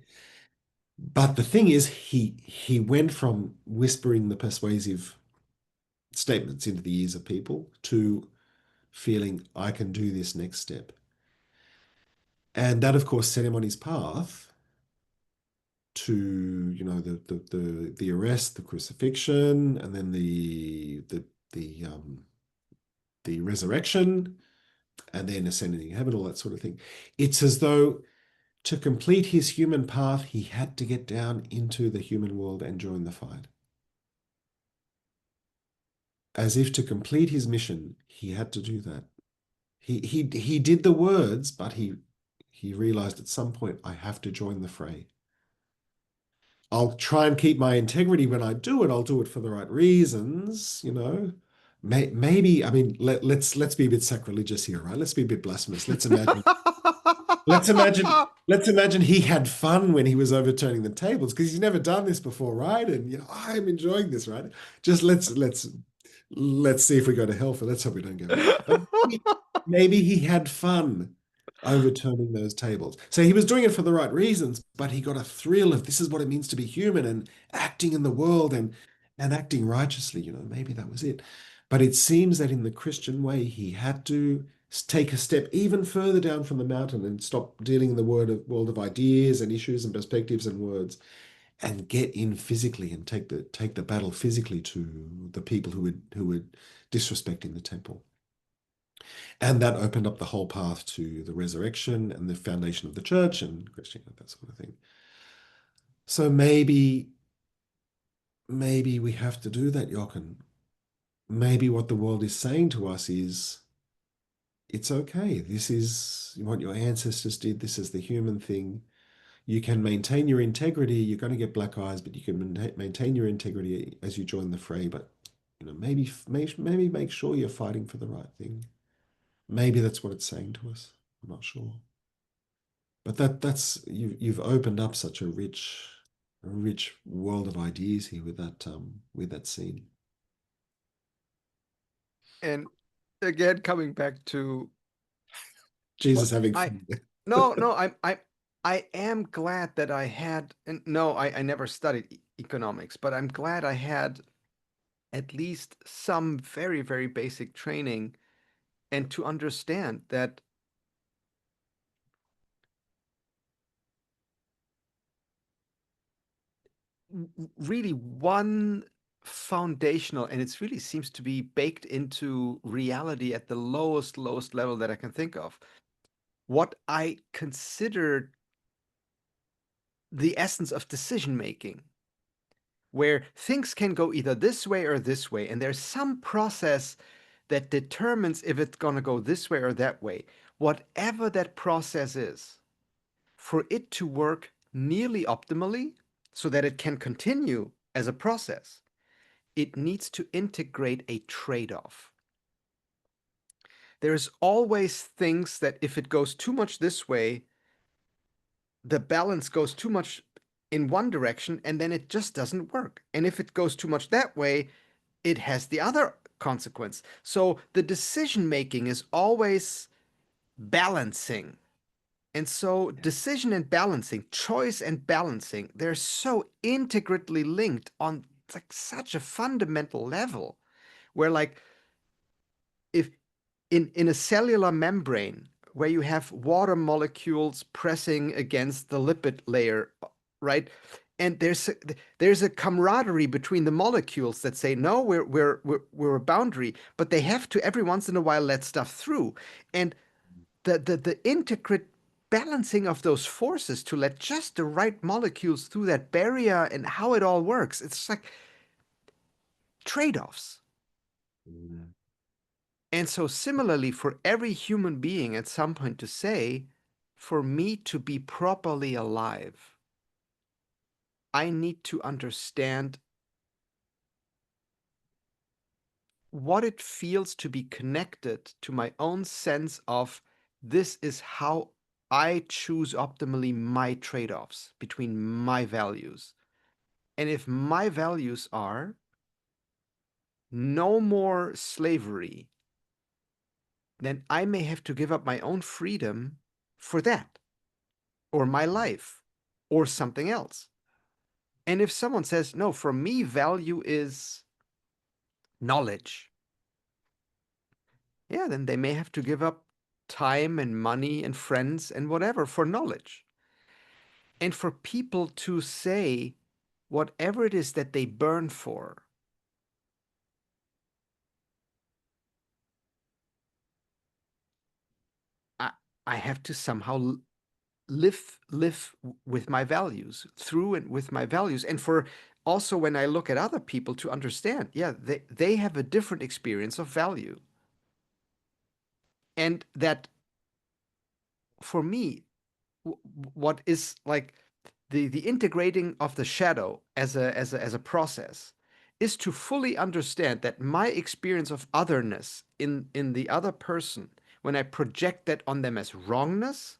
But the thing is, he went from whispering the persuasive statements into the ears of people to feeling, I can do this next step. And that, of course, set him on his path to, the arrest, the crucifixion, and then the resurrection, and then ascending to heaven, all that sort of thing. It's as though to complete his human path, he had to get down into the human world and join the fight. As if to complete his mission, he had to do that. He did the words, but he realized at some point, I have to join the fray. I'll try and keep my integrity when I do it. I'll do it for the right reasons, Maybe, I mean, let's be a bit sacrilegious here, right? Let's be a bit blasphemous. Let's imagine, let's imagine he had fun when he was overturning the tables, because he's never done this before, right? And I'm enjoying this, right? Just let's see if we go to hell for. Let's hope we don't go. But maybe he had fun overturning those tables. So he was doing it for the right reasons, but he got a thrill of this is what it means to be human and acting in the world and acting righteously. Maybe that was it. But it seems that in the Christian way, he had to take a step even further down from the mountain and stop dealing in the world of ideas and issues and perspectives and words, and get in physically and take the battle physically to the people who were disrespecting the temple. And that opened up the whole path to the resurrection and the foundation of the church and Christianity, that sort of thing. So maybe we have to do that, Jochen. Maybe what the world is saying to us is, it's okay. This is what your ancestors did. This is the human thing. You can maintain your integrity. You're going to get black eyes, but you can maintain your integrity as you join the fray. But maybe make sure you're fighting for the right thing. Maybe that's what it's saying to us. I'm not sure. But that's you've opened up such a rich world of ideas here with that scene. And again, coming back to Jesus what having I fun. no, no, I am glad that I had, and no, I never studied economics, but I'm glad I had at least some very, very basic training and to understand that really one foundational, and it's really seems to be baked into reality at the lowest level that I can think of. What I considered the essence of decision making, where things can go either this way or this way, and there's some process that determines if it's going to go this way or that way. Whatever that process is, for it to work nearly optimally so that it can continue as a process, it needs to integrate a trade off. There's always things that if it goes too much this way, the balance goes too much in one direction and then it just doesn't work. And if it goes too much that way, it has the other consequence. So the decision making is always balancing. And so decision and balancing, choice and balancing, they're so intricately linked on like such a fundamental level where like if in a cellular membrane where you have water molecules pressing against the lipid layer, right? And there's a camaraderie between the molecules that say no, we're a boundary, but they have to every once in a while let stuff through. And the intricate balancing of those forces to let just the right molecules through that barrier and how it all works, it's like trade-offs. Mm. And so, similarly, for every human being at some point to say, for me to be properly alive, I need to understand what it feels to be connected to my own sense of this is how I choose optimally my trade offs between my values. And if my values are no more slavery, then I may have to give up my own freedom for that, or my life, or something else. And if someone says, no, for me, value is knowledge, yeah, then they may have to give up time and money and friends and whatever for knowledge. And for people to say whatever it is that they burn for, I, I have to somehow live with my values through and with my values. And for also when I look at other people to understand, yeah, they have a different experience of value. And that for me, what is like the integrating of the shadow as a process is to fully understand that my experience of otherness in the other person, when I project that on them as wrongness,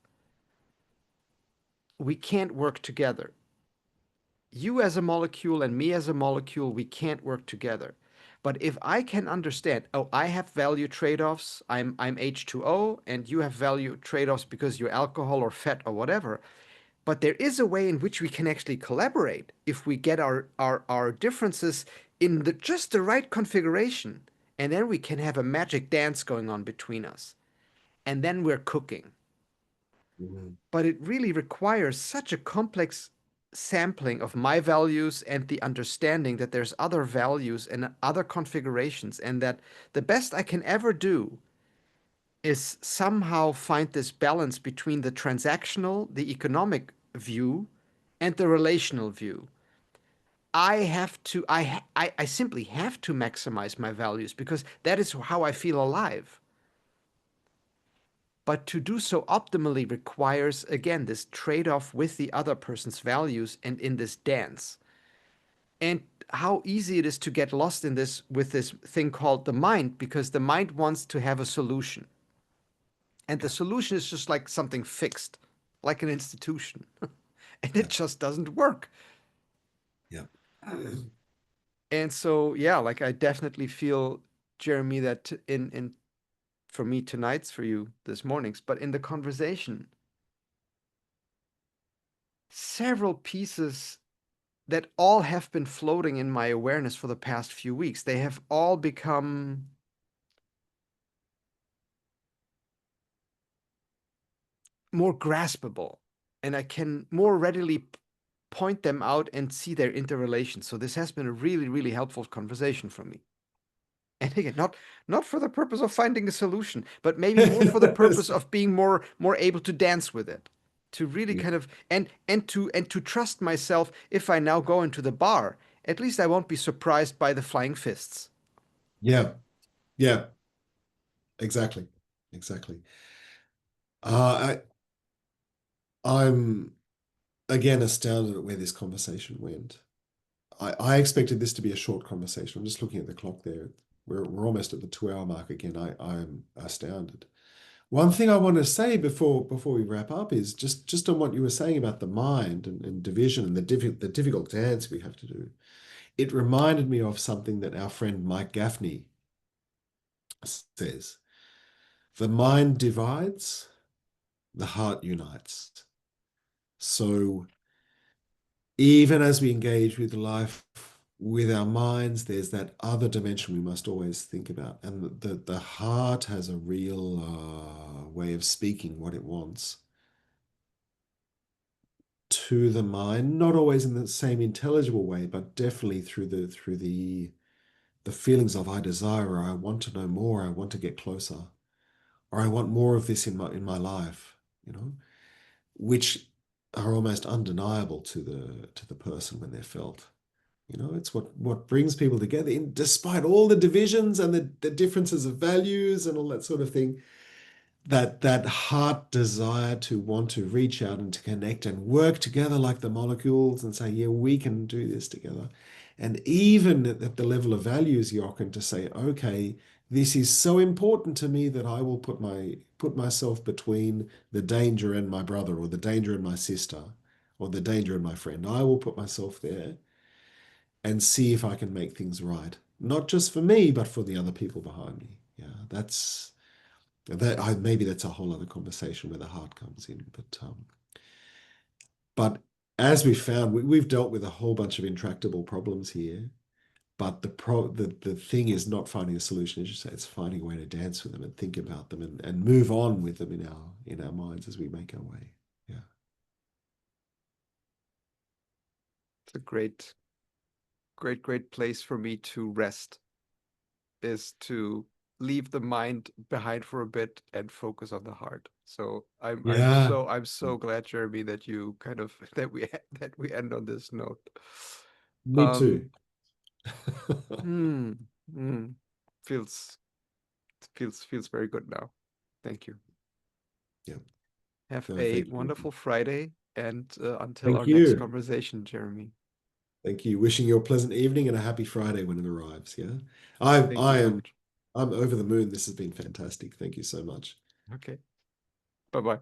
we can't work together. You as a molecule and me as a molecule, we can't work together. But if I can understand, oh, I have value trade-offs, I'm H2O, and you have value trade-offs because you're alcohol or fat or whatever. But there is a way in which we can actually collaborate if we get our differences in just the right configuration. And then we can have a magic dance going on between us. And then we're cooking. Mhm. But it really requires such a complex sampling of my values and the understanding that there's other values and other configurations, and that the best I can ever do is somehow find this balance between the transactional, the economic view, and the relational view. I simply have to maximize my values because that is how I feel alive. But to do so optimally requires, again, this trade off with the other person's values and in this dance. and how easy it is to get lost in this with this thing called the mind, because the mind wants to have a solution. And the Yeah. solution is just like something fixed, like an institution. And Yeah. it just doesn't work. Yeah. And so, yeah, like I definitely feel, Jeremy, that in for me tonight's, for you this morning's, but in the conversation, several pieces that all have been floating in my awareness for the past few weeks, they have all become more graspable, and I can more readily point them out and see their interrelation. So this has been a really, really helpful conversation for me. And again, not for the purpose of finding a solution, but maybe more for the purpose of being more able to dance with it, to really Yeah. kind of and to trust myself. If I now go into the bar, at least I won't be surprised by the flying fists. Yeah. Yeah. Exactly. Exactly. I I'm again astounded at where this conversation went. I expected this to be a short conversation. I'm just looking at the clock there. We're almost at the 2 hour mark again. I'm astounded. One thing I want to say before we wrap up is just on what you were saying about the mind and division and the difficult dance we have to do. It reminded me of something that our friend Mike Gaffney says. The mind divides, the heart unites. So even as we engage with life with our minds, there's that other dimension we must always think about. And the heart has a real way of speaking what it wants to the mind, not always in the same intelligible way, but definitely through the feelings of I desire, or I want to know more, I want to get closer, or I want more of this in my life, which are almost undeniable to the person when they're felt. It's what brings people together, despite all the divisions and the differences of values and all that sort of thing. That heart desire to want to reach out and to connect and work together like the molecules and say, yeah, we can do this together. And even at the level of values, Jochen, to say, okay, this is so important to me that I will put myself between the danger and my brother, or the danger and my sister, or the danger and my friend. I will put myself there and see if I can make things right. Not just for me, but for the other people behind me. Yeah, maybe that's a whole other conversation where the heart comes in. But as we found, we've dealt with a whole bunch of intractable problems here. But the thing is not finding a solution, as you say, it's finding a way to dance with them and think about them and move on with them in our minds as we make our way. Yeah. It's a great, great, great place for me to rest, is to leave the mind behind for a bit and focus on the heart. So Yeah. I'm so glad, Jeremy, that you kind of that we end on this note. Me Um, too. hmm, hmm, feels feels very good now. Thank you. Yeah. Have No, a thank you. wonderful Friday, and until Thank our next you. conversation, Jeremy. Thank you. Wishing you a pleasant evening and a happy Friday when it arrives. Yeah. I Thank you I so am much. I'm over the moon. This has been fantastic. Thank you so much. Okay. Bye bye.